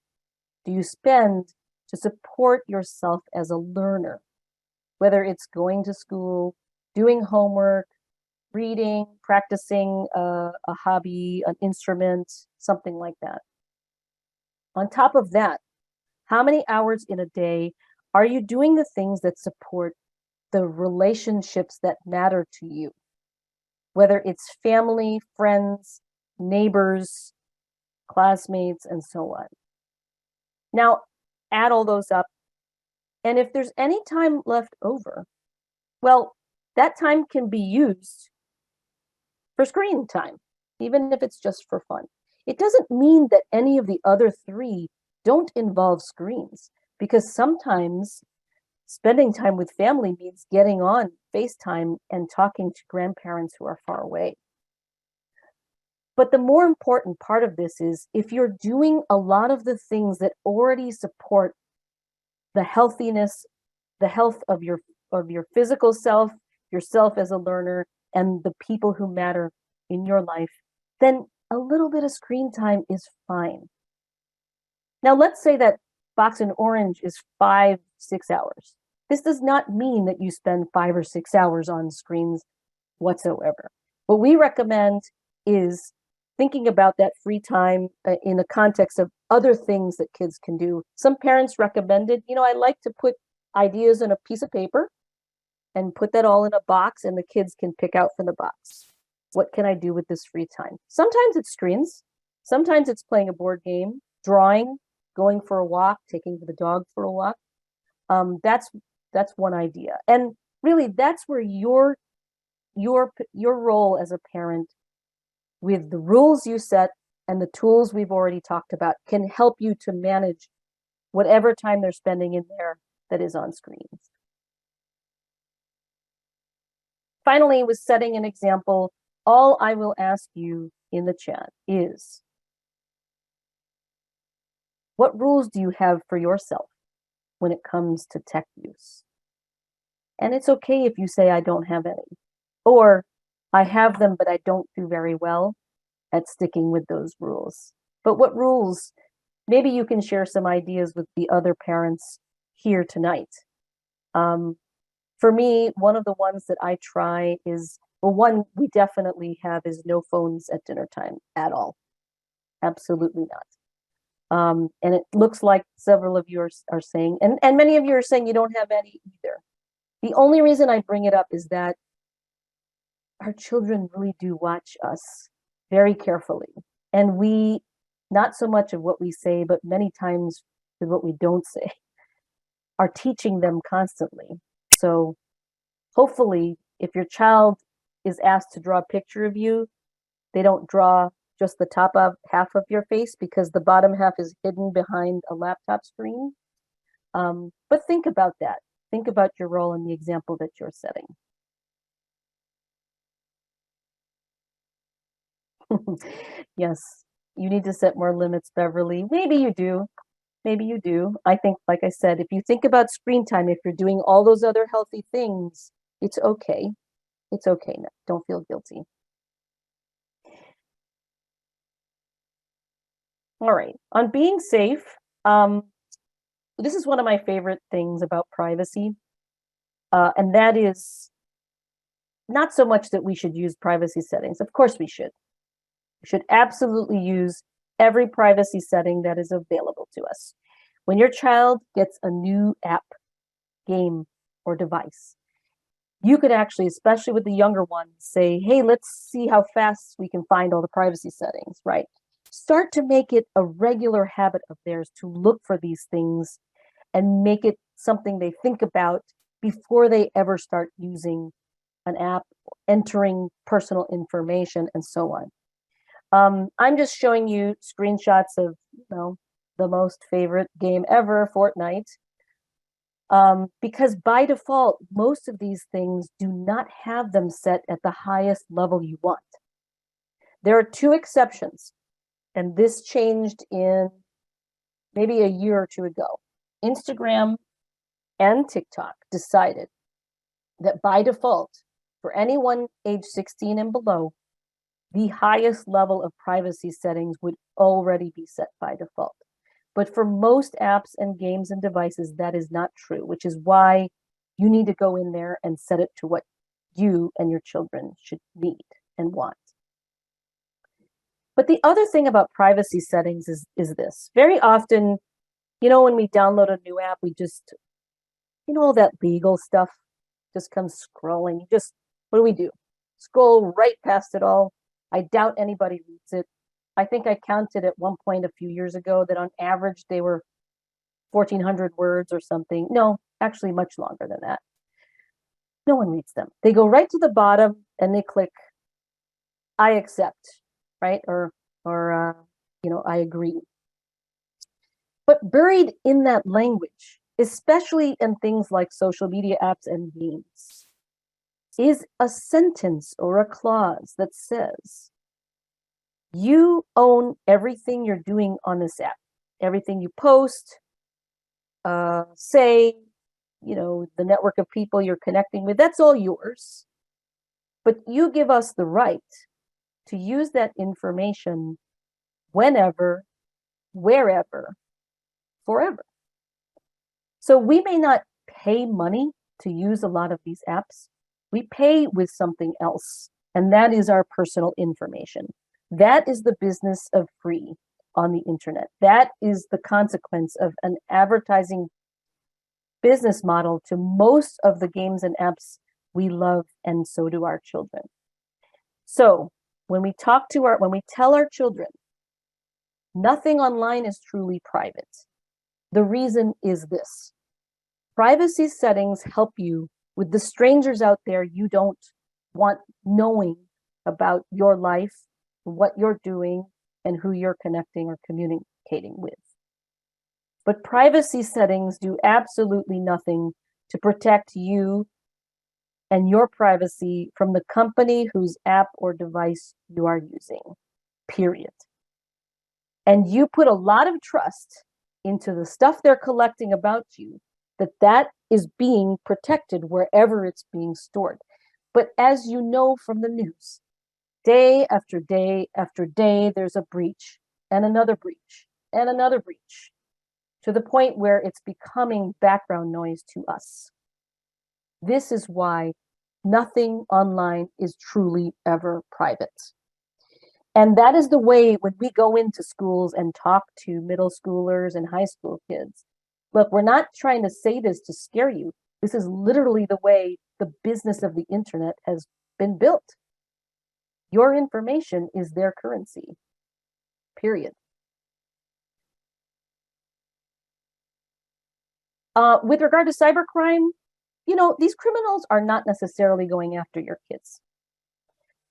do you spend to support yourself as a learner? Whether it's going to school, doing homework, reading, practicing a hobby, an instrument, something like that. On top of that, how many hours in a day are you doing the things that support the relationships that matter to you? Whether it's family, friends, neighbors, classmates, and so on. Now, add all those up. And if there's any time left over, well, that time can be used for screen time, even if it's just for fun. It doesn't mean that any of the other three don't involve screens, because sometimes spending time with family means getting on FaceTime and talking to grandparents who are far away. But the more important part of this is if you're doing a lot of the things that already support the healthiness, the health of your physical self, yourself as a learner, and the people who matter in your life, then a little bit of screen time is fine. Now, let's say that Box and Orange is 5-6 hours. This does not mean that you spend 5 or 6 hours on screens whatsoever. What we recommend is thinking about that free time in the context of other things that kids can do. Some parents recommended, I like to put ideas in a piece of paper and put that all in a box, and the kids can pick out from the box. What can I do with this free time? Sometimes it's screens. Sometimes it's playing a board game, drawing, going for a walk, taking the dog for a walk. That's one idea. And really, that's where your role as a parent, with the rules you set and the tools we've already talked about, can help you to manage whatever time they're spending in there that is on screens. Finally, with setting an example, all I will ask you in the chat is, what rules do you have for yourself when it comes to tech use? And it's okay if you say, I don't have any, or I have them, but I don't do very well at sticking with those rules. But what rules? Maybe you can share some ideas with the other parents here tonight. For me, one of the ones that I try is, well, one we definitely have is no phones at dinner time at all. Absolutely not. And it looks like several of you are saying, and many of you are saying you don't have any either. The only reason I bring it up is that our children really do watch us very carefully. And we, not so much of what we say, but many times with what we don't say, are teaching them constantly. So hopefully, if your child is asked to draw a picture of you, They don't draw just the top of half of your face because the bottom half is hidden behind a laptop screen. But think about that. Think about your role in the example that you're setting. Yes, you need to set more limits, Beverly. Maybe you do. Maybe you do. I think, like I said, if you think about screen time, if you're doing all those other healthy things, it's okay. It's okay. No, don't feel guilty. All right. On being safe, this is one of my favorite things about privacy, and that is not so much that we should use privacy settings. Of course, we should. We should absolutely use every privacy setting that is available to us. When your child gets a new app, game, or device, you could actually, especially with the younger ones, say, hey, let's see how fast we can find all the privacy settings, right? Start to make it a regular habit of theirs to look for these things and make it something they think about before they ever start using an app, entering personal information, and so on. I'm just showing you screenshots of, the most favorite game ever, Fortnite. Because by default, most of these things do not have them set at the highest level you want. There are two exceptions, and this changed in maybe a year or two ago. Instagram and TikTok decided that by default, for anyone age 16 and below, the highest level of privacy settings would already be set by default. But for most apps and games and devices, that is not true, which is why you need to go in there and set it to what you and your children should need and want. But the other thing about privacy settings is this. Very often, when we download a new app, we just, all that legal stuff just comes scrolling. What do? Scroll right past it all. I doubt anybody reads it. I think I counted at one point a few years ago that on average they were 1,400 words or something. No, actually much longer than that. No one reads them. They go right to the bottom and they click, I accept, right? Or I agree. But buried in that language, especially in things like social media apps and games, is a sentence or a clause that says, you own everything you're doing on this app. Everything you post, say, the network of people you're connecting with, that's all yours. But you give us the right to use that information whenever, wherever, forever. So we may not pay money to use a lot of these apps. We pay with something else, and that is our personal information. That is the business of free on the internet. That is the consequence of an advertising business model to most of the games and apps we love, and so do our children. So when we tell our children, nothing online is truly private, the reason is this. Privacy settings help you with the strangers out there you don't want knowing about your life, what you're doing, and who you're connecting or communicating with. But privacy settings do absolutely nothing to protect you and your privacy from the company whose app or device you are using, period. And you put a lot of trust into the stuff they're collecting about you, that is being protected wherever it's being stored. But as you know from the news, day after day after day, there's a breach and another breach and another breach, to the point where it's becoming background noise to us. This is why nothing online is truly ever private. And that is the way when we go into schools and talk to middle schoolers and high school kids. Look, we're not trying to say this to scare you. This is literally the way the business of the internet has been built. Your information is their currency, period. With regard to cybercrime, these criminals are not necessarily going after your kids.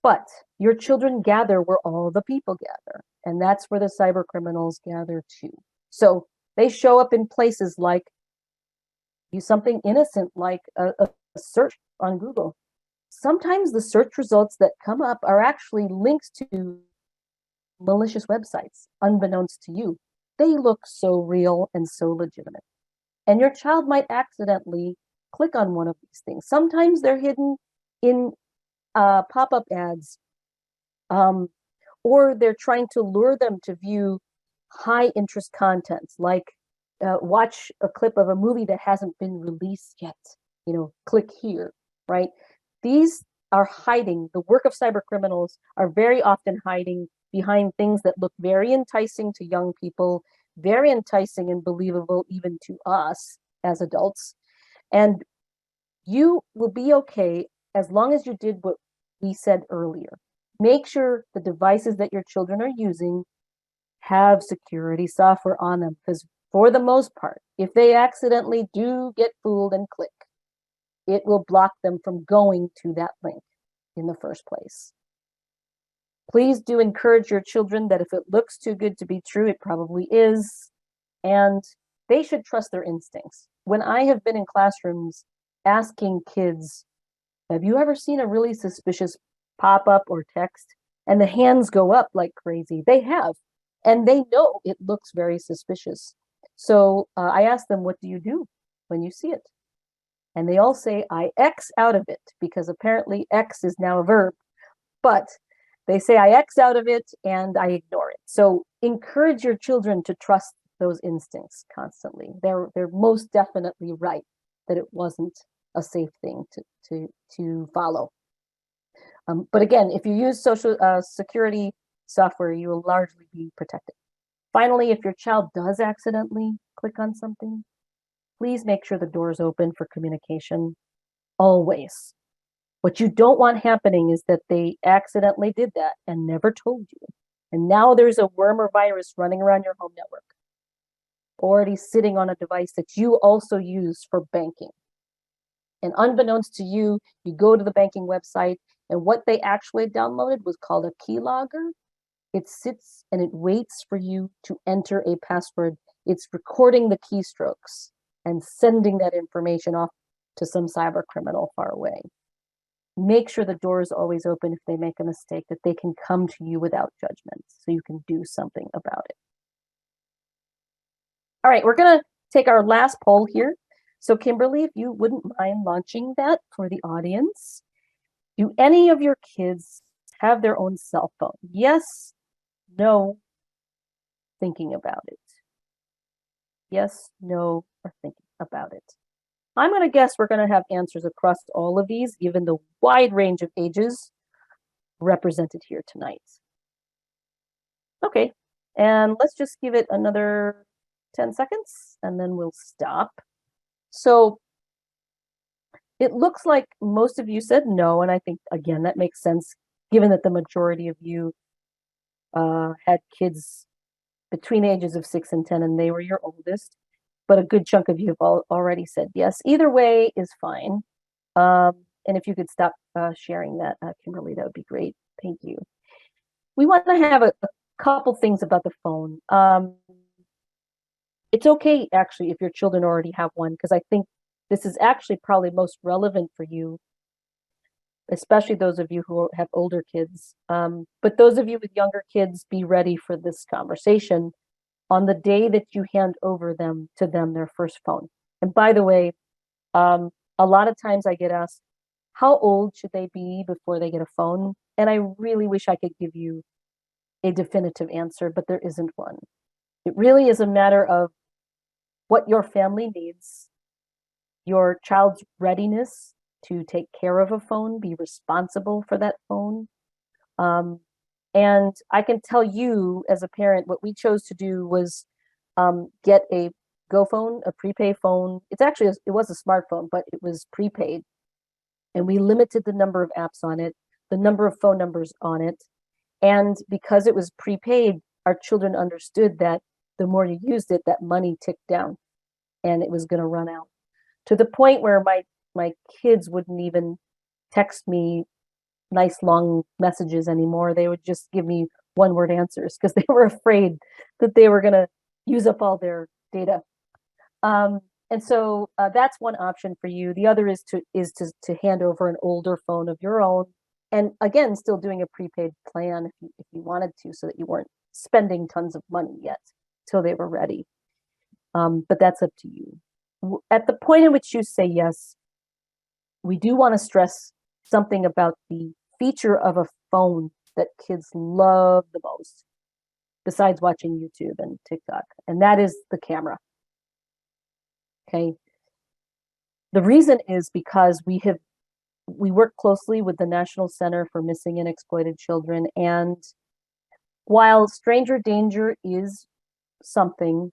But your children gather where all the people gather, and that's where the cyber criminals gather too. So they show up in places like use something innocent like a search on Google. Sometimes the search results that come up are actually links to malicious websites, unbeknownst to you. They look so real and so legitimate. And your child might accidentally click on one of these things. Sometimes they're hidden in pop-up ads, or they're trying to lure them to view high interest contents, like watch a clip of a movie that hasn't been released yet. Click here, right? These are hiding. The work of cyber criminals are very often hiding behind things that look very enticing to young people, very enticing and believable even to us as adults. And you will be okay as long as you did what we said earlier. Make sure the devices that your children are using have security software on them, because for the most part, if they accidentally do get fooled and click, it will block them from going to that link in the first place. Please do encourage your children that if it looks too good to be true, it probably is, and they should trust their instincts. When I have been in classrooms asking kids, have you ever seen a really suspicious pop-up or text? And the hands go up like crazy. They have, and they know it looks very suspicious. So I ask them, what do you do when you see it? And they all say, I X out of it, because apparently X is now a verb. But they say, I X out of it and I ignore it. So encourage your children to trust those instincts constantly. They're most definitely right that it wasn't a safe thing to follow. But again, if you use social security software, you will largely be protected. Finally, if your child does accidentally click on something, please make sure the door is open for communication, always. What you don't want happening is that they accidentally did that and never told you. And now there's a worm or virus running around your home network, already sitting on a device that you also use for banking. And unbeknownst to you, you go to the banking website, and what they actually downloaded was called a keylogger. It sits and it waits for you to enter a password. It's recording the keystrokes and sending that information off to some cyber criminal far away. Make sure the door is always open if they make a mistake, that they can come to you without judgment so you can do something about it. All right, we're going to take our last poll here. So Kimberly, if you wouldn't mind launching that for the audience. Do any of your kids have their own cell phone? Yes, no, thinking about it. Yes, no, or thinking about it. I'm going to guess we're going to have answers across all of these, given the wide range of ages represented here tonight. Okay, and let's just give it another 10 seconds, and then we'll stop. So it looks like most of you said no, and I think, again, that makes sense, given that the majority of you had kids between the ages of 6 and 10, and they were your oldest. But a good chunk of you have already said yes. Either way is fine. And if you could stop sharing that, Kimberly, that would be great. Thank you. We want to have a couple things about the phone. It's okay, actually, if your children already have one, because I think this is actually probably most relevant for you, especially those of you who have older kids. But those of you with younger kids, be ready for this conversation on the day that you hand over to them their first phone. And by the way, a lot of times I get asked, how old should they be before they get a phone? And I really wish I could give you a definitive answer, but there isn't one. It really is a matter of what your family needs, your child's readiness to take care of a phone, be responsible for that phone. And I can tell you as a parent, what we chose to do was get a Go phone, a prepaid phone. It was a smartphone, but it was prepaid. And we limited the number of apps on it, the number of phone numbers on it. And because it was prepaid, our children understood that the more you used it, that money ticked down and it was going to run out. To the point where my kids wouldn't even text me nice long messages anymore. They would just give me one-word answers because they were afraid that they were going to use up all their data. And so that's one option for you. The other is to hand over an older phone of your own, and again, still doing a prepaid plan if you wanted to, so that you weren't spending tons of money yet till they were ready. But that's up to you. At the point in which you say yes, we do want to stress something about the feature of a phone that kids love the most, besides watching YouTube and TikTok, and that is the camera. Okay. The reason is because we work closely with the National Center for Missing and Exploited Children, and while stranger danger is something,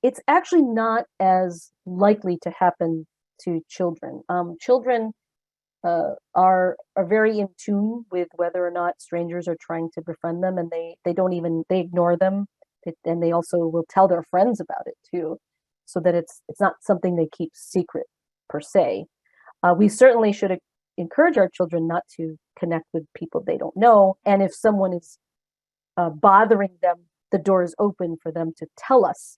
it's actually not as likely to happen to children. Children are very in tune with whether or not strangers are trying to befriend them, and they ignore them, and they also will tell their friends about it too, so that it's not something they keep secret per se. We certainly should encourage our children not to connect with people they don't know, and if someone is bothering them, the door is open for them to tell us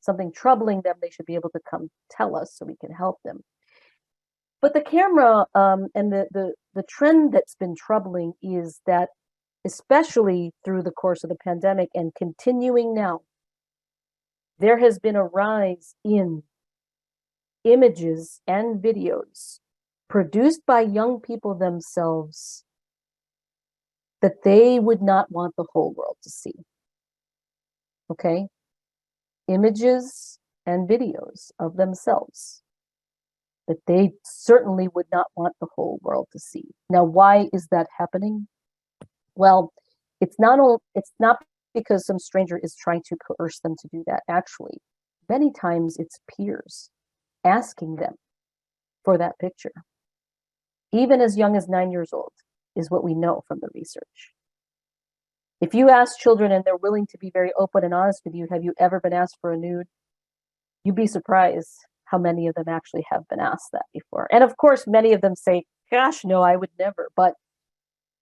something troubling them. They should be able to come tell us so we can help them. But the camera and the trend that's been troubling is that, especially through the course of the pandemic and continuing now, there has been a rise in images and videos produced by young people themselves that they would not want the whole world to see. Okay? Images and videos of themselves that they certainly would not want the whole world to see. Now, why is that happening? Well, it's not because some stranger is trying to coerce them to do that. Actually, many times it's peers asking them for that picture. Even as young as 9 years old is what we know from the research. If you ask children and they're willing to be very open and honest with you, have you ever been asked for a nude? You'd be surprised how many of them actually have been asked that before. And of course, many of them say, gosh, no, I would never. But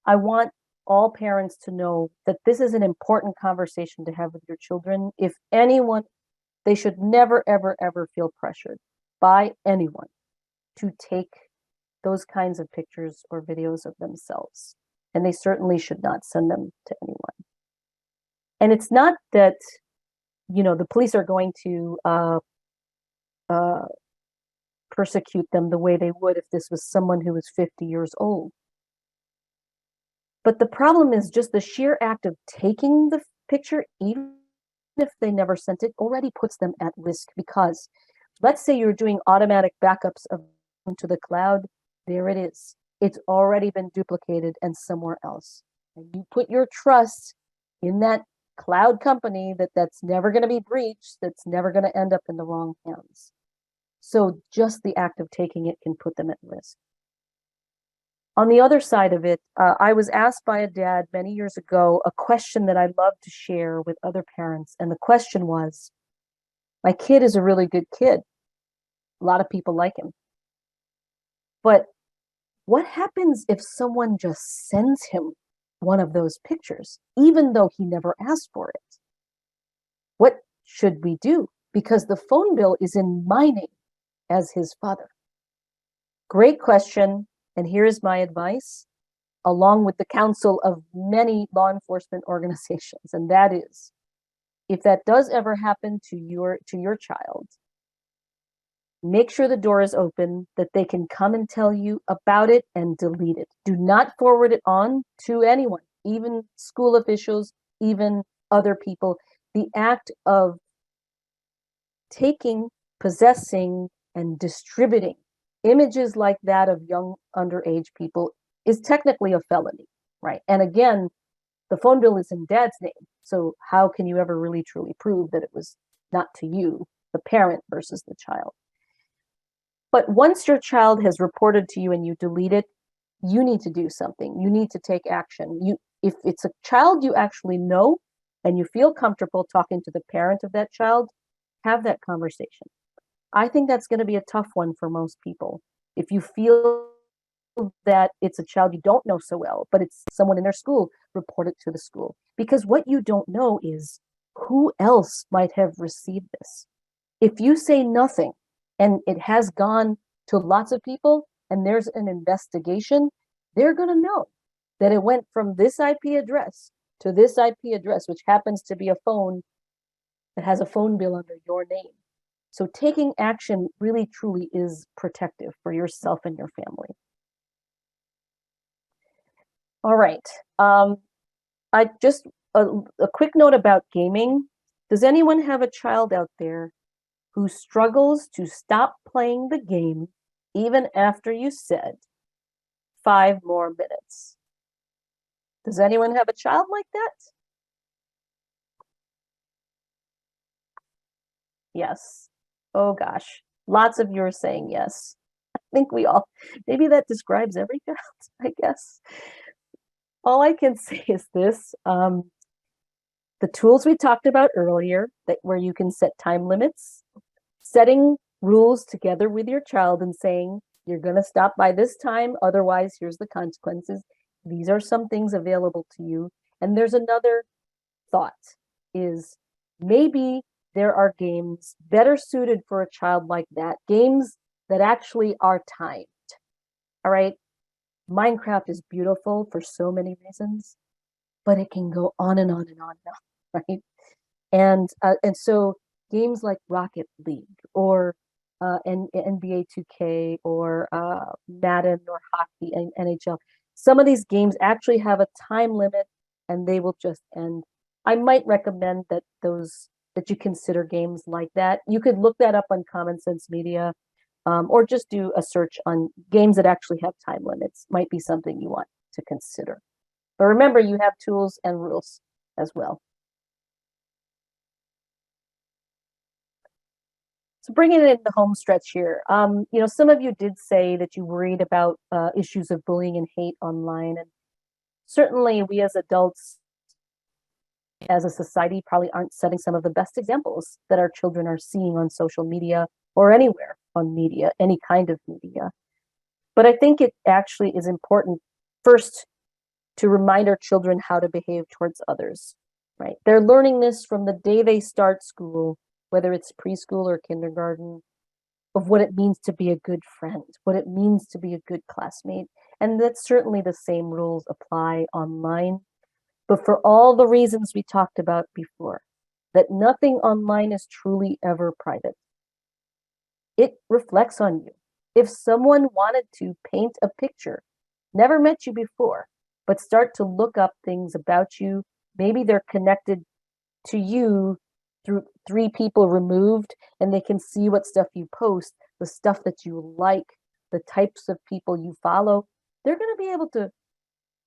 I want all parents to know that this is an important conversation to have with your children. If anyone, they should never, ever, ever feel pressured by anyone to take those kinds of pictures or videos of themselves. And they certainly should not send them to anyone. And it's not that, the police are going to persecute them the way they would if this was someone who was 50 years old. But the problem is just the sheer act of taking the picture, even if they never sent it, already puts them at risk, because let's say you're doing automatic backups to the cloud. There it is. It's already been duplicated and somewhere else. And you put your trust in that cloud company that's never going to be breached, that's never going to end up in the wrong hands. So just the act of taking it can put them at risk. On the other side of it, I was asked by a dad many years ago a question that I love to share with other parents. And the question was, my kid is a really good kid. A lot of people like him. But what happens if someone just sends him one of those pictures, even though he never asked for it? What should we do? Because the phone bill is in my name as his father. Great question. And here is my advice, along with the counsel of many law enforcement organizations. And that is, if that does ever happen to your child, make sure the door is open, that they can come and tell you about it and delete it. Do not forward it on to anyone, even school officials, even other people. The act of taking, possessing, and distributing images like that of young underage people is technically a felony, right? And again, the phone bill is in dad's name. So how can you ever really truly prove that it was not to you, the parent versus the child? But once your child has reported to you and you delete it, you need to do something. You need to take action. If it's a child you actually know and you feel comfortable talking to the parent of that child, have that conversation. I think that's going to be a tough one for most people. If you feel that it's a child you don't know so well, but it's someone in their school, report it to the school. Because what you don't know is who else might have received this. If you say nothing and it has gone to lots of people and there's an investigation, they're going to know that it went from this IP address to this IP address, which happens to be a phone that has a phone bill under your name. So taking action really truly is protective for yourself and your family. All right. I just a quick note about gaming. Does anyone have a child out there who struggles to stop playing the game even after you said 5 more minutes? Does anyone have a child like that? Yes. Oh gosh. Lots of you are saying yes. I think we all, maybe that describes every child, I guess. All I can say is this, the tools we talked about earlier, that where you can set time limits, setting rules together with your child and saying, you're going to stop by this time, otherwise here's the consequences. These are some things available to you. And there's another thought is maybe there are games better suited for a child like that, games that actually are timed. All right. Minecraft is beautiful for so many reasons, but it can go on and on and on and on, right? And so games like Rocket League or NBA 2K or Madden or hockey and NHL, some of these games actually have a time limit and they will just end. I might recommend that you consider games like that. You could look that up on Common Sense Media, or just do a search on games that actually have time limits. Might be something you want to consider. But remember, you have tools and rules as well. So bringing it in the home stretch here, some of you did say that you worried about issues of bullying and hate online, and certainly we as adults, as a society, probably aren't setting some of the best examples that our children are seeing on social media or anywhere on media, any kind of media. But I think it actually is important first to remind our children how to behave towards others, right? They're learning this from the day they start school, whether it's preschool or kindergarten, of what it means to be a good friend, what it means to be a good classmate. And that certainly the same rules apply online. But for all the reasons we talked about before, that nothing online is truly ever private. It reflects on you. If someone wanted to paint a picture, never met you before, but start to look up things about you, maybe they're connected to you through 3 people removed, and they can see what stuff you post, the stuff that you like, the types of people you follow, they're going to be able to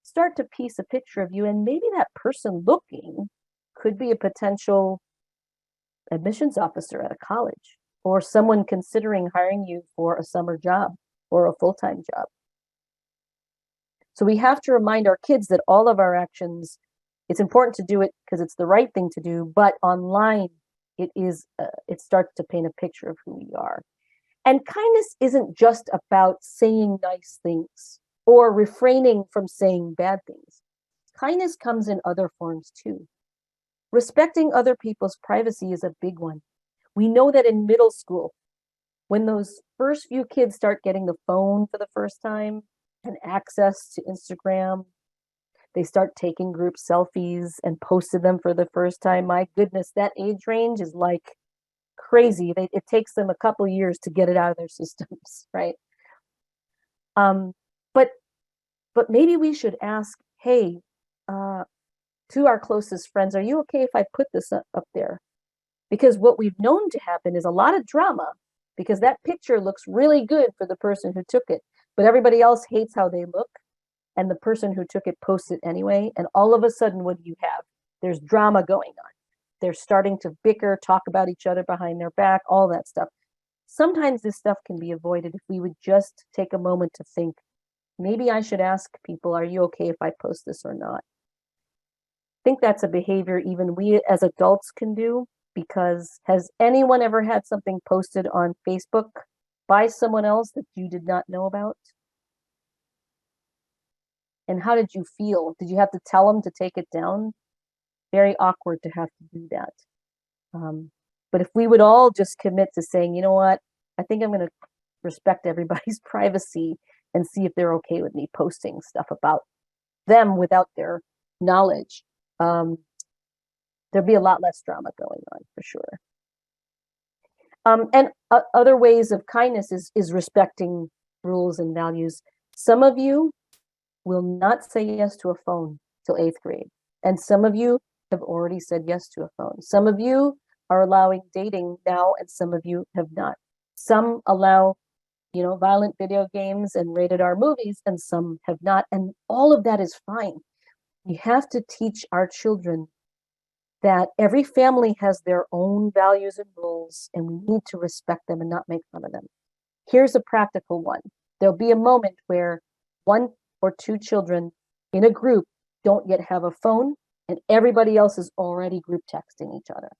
start to piece a picture of you. And maybe that person looking could be a potential admissions officer at a college or someone considering hiring you for a summer job or a full-time job. So we have to remind our kids that all of our actions, it's important to do it because it's the right thing to do, but online it starts to paint a picture of who we are. And kindness isn't just about saying nice things or refraining from saying bad things. Kindness comes in other forms too. Respecting other people's privacy is a big one. We know that in middle school, when those first few kids start getting the phone for the first time and access to Instagram, they start taking group selfies and posted them for the first time. My goodness, that age range is like crazy. It takes them a couple years to get it out of their systems, right? But maybe we should ask, hey, to our closest friends, are you okay if I put this up there? Because what we've known to happen is a lot of drama because that picture looks really good for the person who took it, but everybody else hates how they look. And the person who took it posts it anyway. And all of a sudden, what do you have? There's drama going on. They're starting to bicker, talk about each other behind their back, all that stuff. Sometimes this stuff can be avoided if we would just take a moment to think, maybe I should ask people, are you okay if I post this or not? I think that's a behavior even we as adults can do, because has anyone ever had something posted on Facebook by someone else that you did not know about? And how did you feel? Did you have to tell them to take it down? Very awkward to have to do that. But if we would all just commit to saying, you know what, I think I'm going to respect everybody's privacy and see if they're okay with me posting stuff about them without their knowledge, there'd be a lot less drama going on for sure. And other ways of kindness is respecting rules and values. Some of you will not say yes to a phone till 8th grade. And some of you have already said yes to a phone. Some of you are allowing dating now, and some of you have not. Some allow, violent video games and rated R movies, and some have not. And all of that is fine. We have to teach our children that every family has their own values and rules, and we need to respect them and not make fun of them. Here's a practical one. There'll be a moment where 1 or 2 children in a group don't yet have a phone, and everybody else is already group texting each other.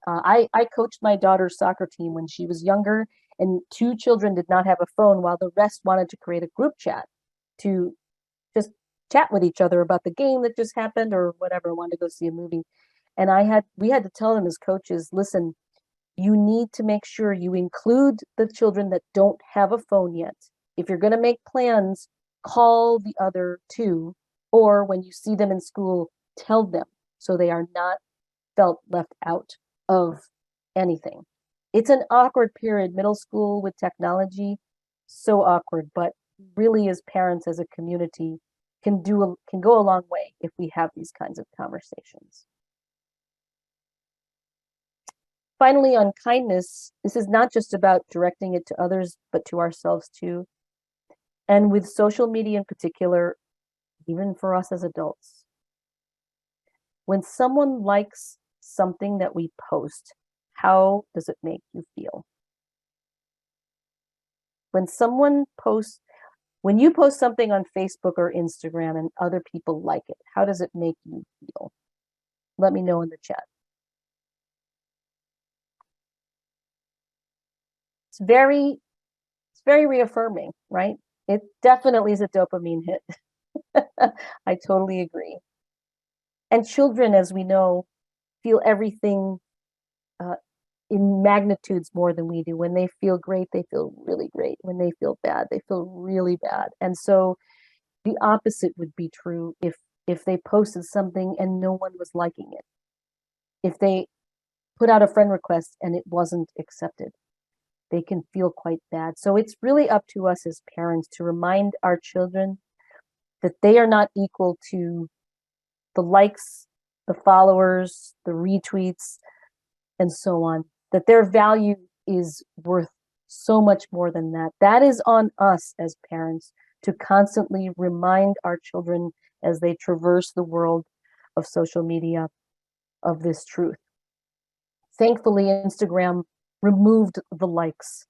I coached my daughter's soccer team when she was younger, and 2 children did not have a phone while the rest wanted to create a group chat to just chat with each other about the game that just happened or whatever, wanted to go see a movie. And we had to tell them as coaches, listen, you need to make sure you include the children that don't have a phone yet. If you're going to make plans, call the other 2, or when you see them in school, tell them so they are not felt left out of anything. It's an awkward period, middle school with technology, so awkward, but really as parents, as a community, can go a long way if we have these kinds of conversations. Finally, on kindness, this is not just about directing it to others, but to ourselves too. And with social media in particular, even for us as adults, when someone likes something that we post, how does it make you feel? When you post something on Facebook or Instagram and other people like it, how does it make you feel? Let me know in the chat. It's very reaffirming, right? It definitely is a dopamine hit. I totally agree. And children, as we know, feel everything in magnitudes more than we do. When they feel great, they feel really great. When they feel bad, they feel really bad. And so the opposite would be true if they posted something and no one was liking it. If they put out a friend request and it wasn't accepted, they can feel quite bad. So it's really up to us as parents to remind our children that they are not equal to the likes, the followers, the retweets, and so on, that their value is worth so much more than that. That is on us as parents to constantly remind our children as they traverse the world of social media of this truth. Thankfully, Instagram removed the likes.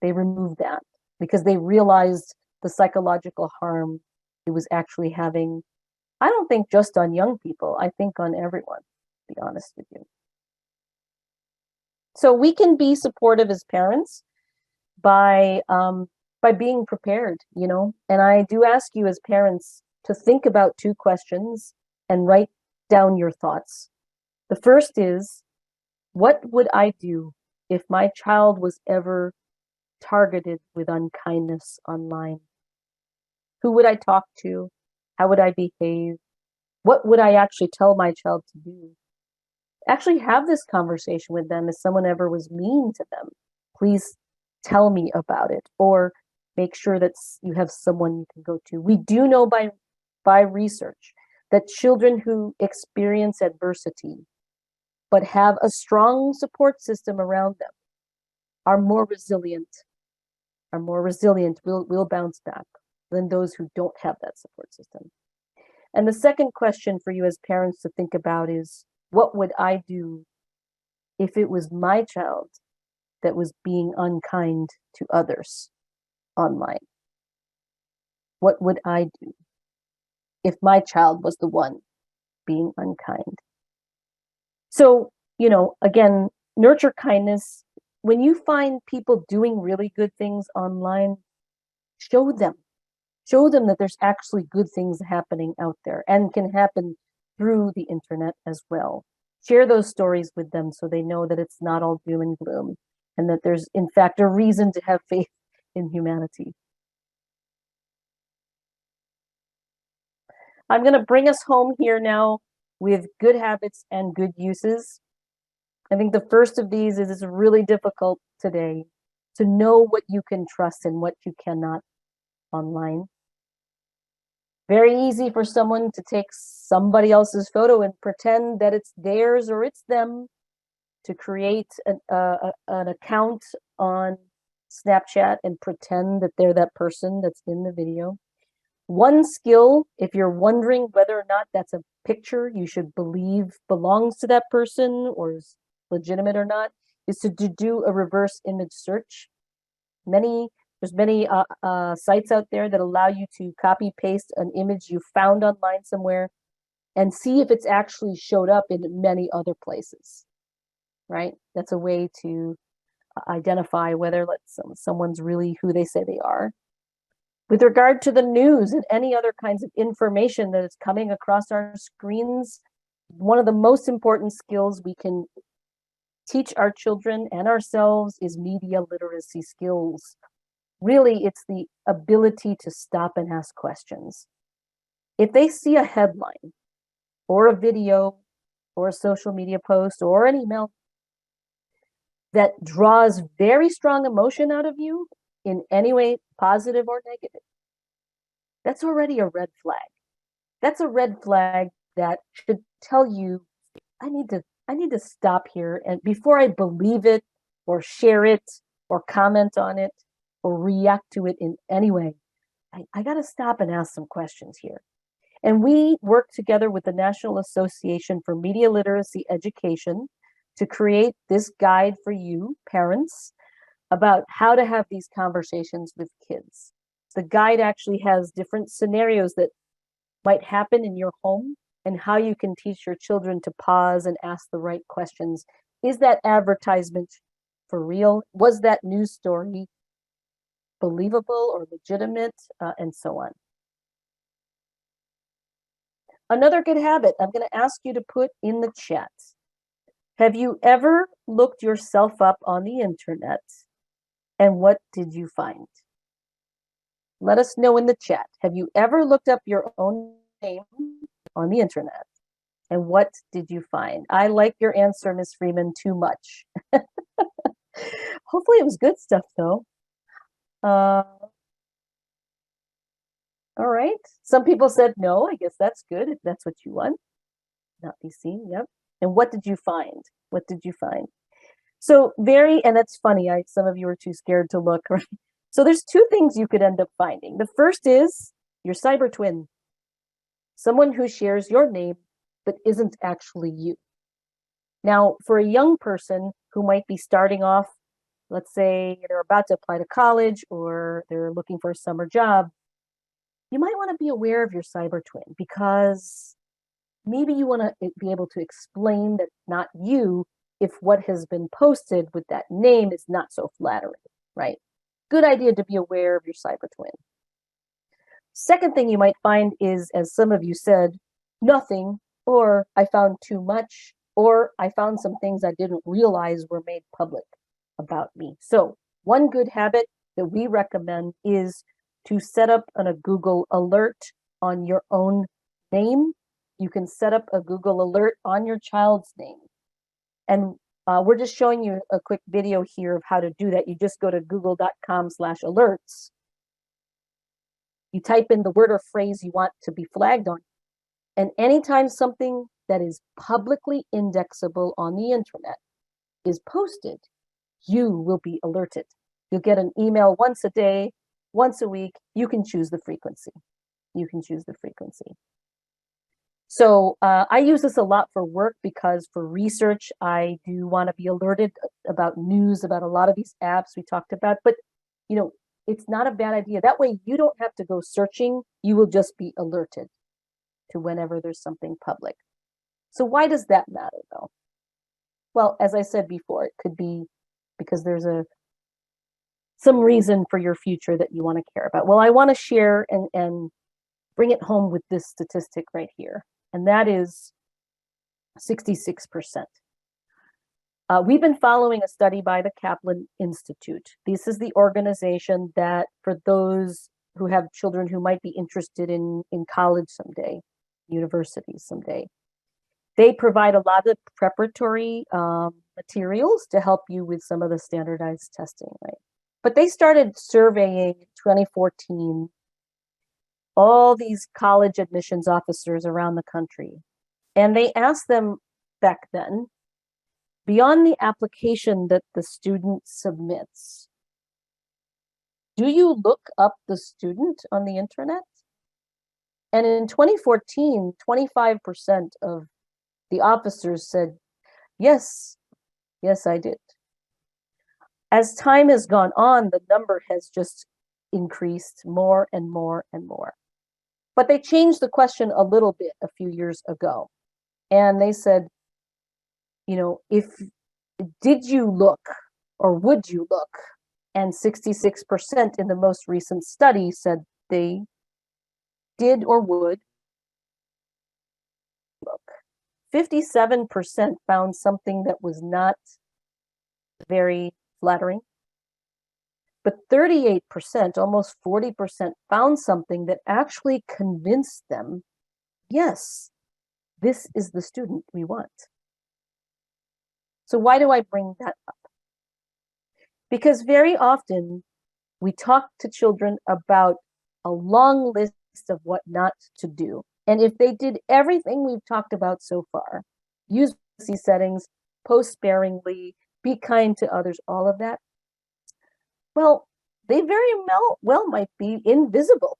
They removed that because they realized the psychological harm it was actually having. I don't think just on young people, I think on everyone, to be honest with you. So we can be supportive as parents by being prepared, and I do ask you as parents to think about 2 questions and write down your thoughts. The first is, what would I do if my child was ever targeted with unkindness online? Who would I talk to? How would I behave? What would I actually tell my child to do? Actually have this conversation with them. If someone ever was mean to them, please tell me about it, or make sure that you have someone you can go to. We do know by research that children who experience adversity but have a strong support system around them are more resilient, will bounce back than those who don't have that support system. And the second question for you as parents to think about is, what would I do if it was my child that was being unkind to others online? What would I do if my child was the one being unkind? So, again, nurture kindness. When you find people doing really good things online, show them. Show them that there's actually good things happening out there and can happen through the internet as well. Share those stories with them so they know that it's not all doom and gloom and that there's, in fact, a reason to have faith in humanity. I'm going to bring us home here now with good habits and good uses. I think the first of these is it's really difficult today to know what you can trust and what you cannot online. Very easy for someone to take somebody else's photo and pretend that it's theirs or it's them, to create an account on Snapchat and pretend that they're that person that's in the video. One skill, if you're wondering whether or not that's a picture you should believe belongs to that person or is legitimate or not, is to do a reverse image search. There's many sites out there that allow you to copy paste an image you found online somewhere and see if it's actually showed up in many other places, right? That's a way to identify whether someone's really who they say they are. With regard to the news and any other kinds of information that is coming across our screens, one of the most important skills we can teach our children and ourselves is media literacy skills. Really, it's the ability to stop and ask questions. If they see a headline or a video or a social media post or an email that draws very strong emotion out of you in any way, positive or negative, that's already a red flag. That's a red flag that should tell you, I need to stop here, and before I believe it or share it or comment on it or react to it in any way, I got to stop and ask some questions here. And we work together with the National Association for Media Literacy Education to create this guide for you, parents, about how to have these conversations with kids. The guide actually has different scenarios that might happen in your home and how you can teach your children to pause and ask the right questions. Is that advertisement for real? Was that news story believable or legitimate? And so on. Another good habit I'm going to ask you to put in the chat. Have you ever looked yourself up on the internet, and what did you find? Let us know in the chat. Have you ever looked up your own name on the internet, and what did you find? I like your answer, Miss Freeman, too much. Hopefully it was good stuff, though. All right. Some people said no. I guess that's good if that's what you want. Not be seen. Yep. And what did you find? What did you find? So and that's funny. Some of you are too scared to look, right? So there's two things you could end up finding. The first is your cyber twin, someone who shares your name but isn't actually you. Now, for a young person who might be starting off, let's say they're about to apply to college or they're looking for a summer job, you might want to be aware of your cyber twin because maybe you want to be able to explain that not you if what has been posted with that name is not so flattering, right? Good idea to be aware of your cyber twin. Second thing you might find is, as some of you said, nothing, or I found too much, or I found some things I didn't realize were made public about me. So one good habit that we recommend is to set up a Google alert on your own name. You can set up a Google alert on your child's name. And we're just showing you a quick video here of how to do that. You just go to google.com/alerts. You type in the word or phrase you want to be flagged on. And anytime something that is publicly indexable on the internet is posted, you will be alerted. You'll get an email once a day, once a week. You can choose the frequency. You can choose the frequency. So I use this a lot for work because for research, I do want to be alerted about news, about a lot of these apps we talked about. But, it's not a bad idea. That way you don't have to go searching. You will just be alerted to whenever there's something public. So why does that matter, though? Well, as I said before, it could be because there's a some reason for your future that you want to care about. Well, I want to share and bring it home with this statistic right here, and that is 66%. We've been following a study by the Kaplan Institute. This is the organization that, for those who have children who might be interested in college someday, universities someday, they provide a lot of preparatory materials to help you with some of the standardized testing, right? But they started surveying in 2014 all these college admissions officers around the country. And they asked them back then, beyond the application that the student submits, do you look up the student on the internet? And in 2014, 25% of the officers said, yes, I did. As time has gone on, the number has just increased more and more and more. But they changed the question a little bit a few years ago. And they said, did you look or would you look? And 66% in the most recent study said they did or would look. 57% found something that was not very flattering. But 38%, almost 40%, found something that actually convinced them, yes, this is the student we want. So why do I bring that up? Because very often we talk to children about a long list of what not to do. And if they did everything we've talked about so far, use privacy settings, post sparingly, be kind to others, all of that, well, they very well might be invisible.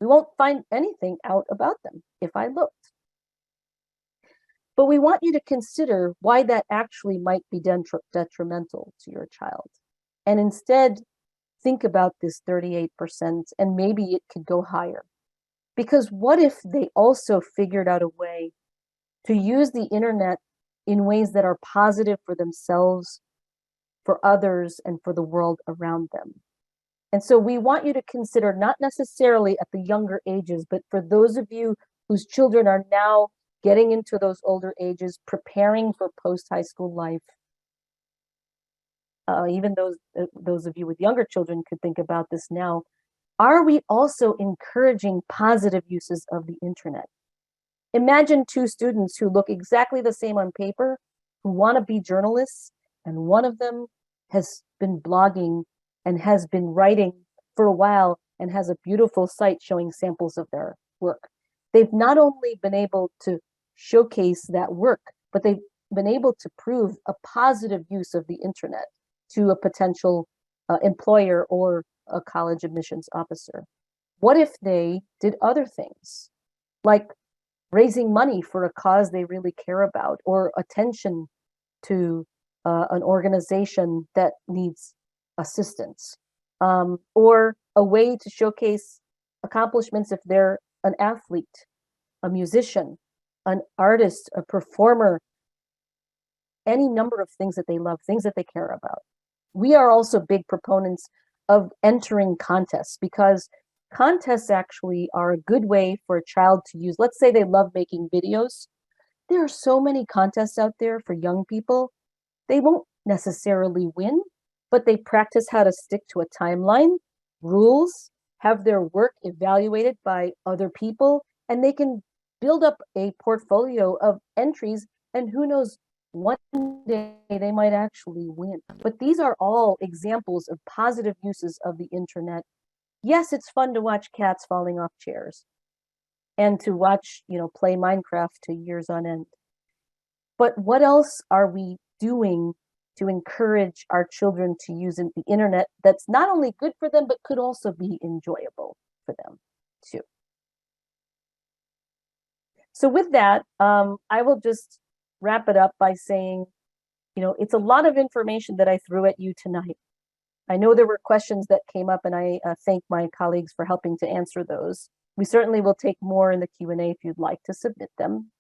We won't find anything out about them if I looked. But we want you to consider why that actually might be detrimental to your child. And instead, think about this 38%, and maybe it could go higher. Because what if they also figured out a way to use the internet in ways that are positive for themselves, for others, and for the world around them? And so we want you to consider, not necessarily at the younger ages, but for those of you whose children are now getting into those older ages, preparing for post-high school life. Even those of you with younger children could think about this now. Are we also encouraging positive uses of the internet? Imagine two students who look exactly the same on paper, who want to be journalists, and one of them has been blogging and has been writing for a while and has a beautiful site showing samples of their work. They've not only been able to showcase that work, but they've been able to prove a positive use of the internet to a potential employer or a college admissions officer. What if they did other things, like raising money for a cause they really care about, or attention to an organization that needs assistance, or a way to showcase accomplishments if they're an athlete, a musician, an artist, a performer, any number of things that they love, things that they care about. We are also big proponents of entering contests, because contests actually are a good way for a child to use. Let's say they love making videos. There are so many contests out there for young people. They won't necessarily win, but they practice how to stick to a timeline, rules, have their work evaluated by other people, and they can build up a portfolio of entries, and who knows, one day they might actually win. But these are all examples of positive uses of the internet. Yes, it's fun to watch cats falling off chairs and to watch, play Minecraft to years on end. But what else are we doing to encourage our children to use the internet that's not only good for them, but could also be enjoyable for them too? So with that, I will just wrap it up by saying, it's a lot of information that I threw at you tonight. I know there were questions that came up, and I thank my colleagues for helping to answer those. We certainly will take more in the Q&A if you'd like to submit them.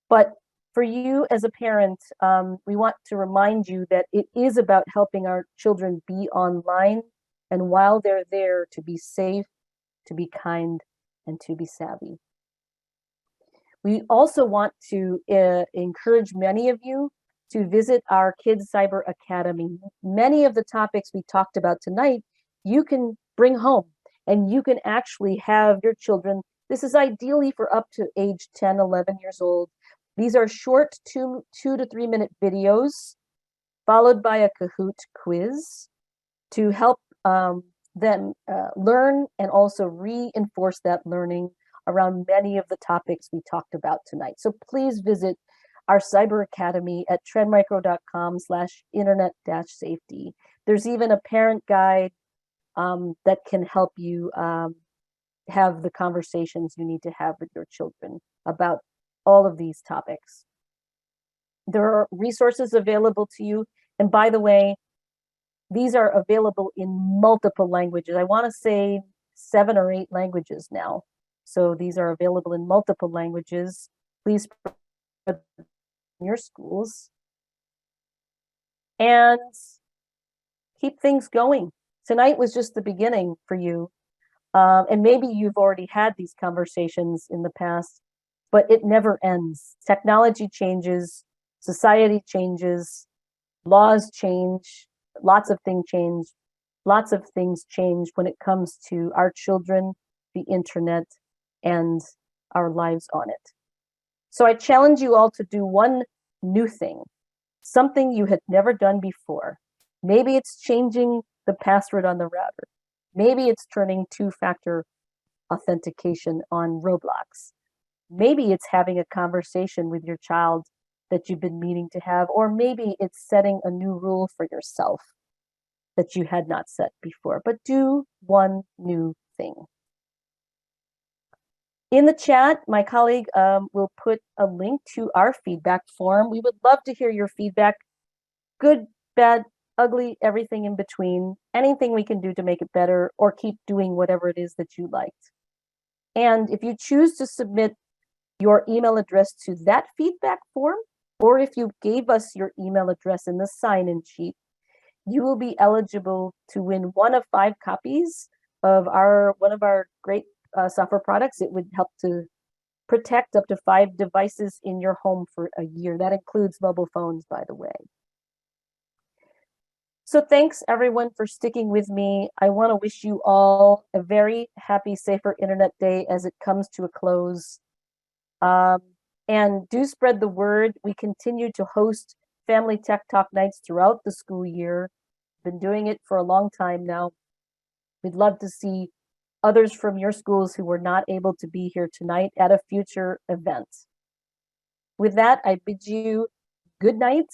But For you as a parent, we want to remind you that it is about helping our children be online, and while they're there, to be safe, to be kind, and to be savvy. We also want to encourage many of you to visit our Kids Cyber Academy. Many of the topics we talked about tonight, you can bring home and you can actually have your children. This is ideally for up to age 10, 11 years old. These are short 2 to 3 minute videos followed by a Kahoot quiz to help them learn and also reinforce that learning around many of the topics we talked about tonight. So please visit our Cyber Academy at trendmicro.com/internet-safety. There's even a parent guide that can help you have the conversations you need to have with your children about all of these topics. There are resources available to you. And by the way, these are available in multiple languages. I want to say 7 or 8 languages now. So these are available in multiple languages. Please spread in your schools and keep things going. Tonight was just the beginning for you. And maybe you've already had these conversations in the past, but it never ends. Technology changes, society changes, laws change, lots of things change. Lots of things change when it comes to our children, the internet, and our lives on it. So I challenge you all to do one new thing, something you had never done before. Maybe it's changing the password on the router. Maybe it's turning 2-factor authentication on Roblox. Maybe it's having a conversation with your child that you've been meaning to have, or maybe it's setting a new rule for yourself that you had not set before. But do one new thing. In the chat, my colleague will put a link to our feedback form. We would love to hear your feedback, good, bad, ugly, everything in between, anything we can do to make it better or keep doing whatever it is that you liked. And if you choose to submit your email address to that feedback form, or if you gave us your email address in the sign-in sheet, you will be eligible to win one of 5 copies of one of our great software products. It would help to protect up to 5 devices in your home for a year. That includes mobile phones, by the way. So thanks everyone for sticking with me. I want to wish you all a very happy Safer Internet Day as it comes to a close. And do spread the word. We continue to host Family Tech Talk nights throughout the school year. Been doing it for a long time now. We'd love to see others from your schools who were not able to be here tonight at a future event. With that, I bid you good night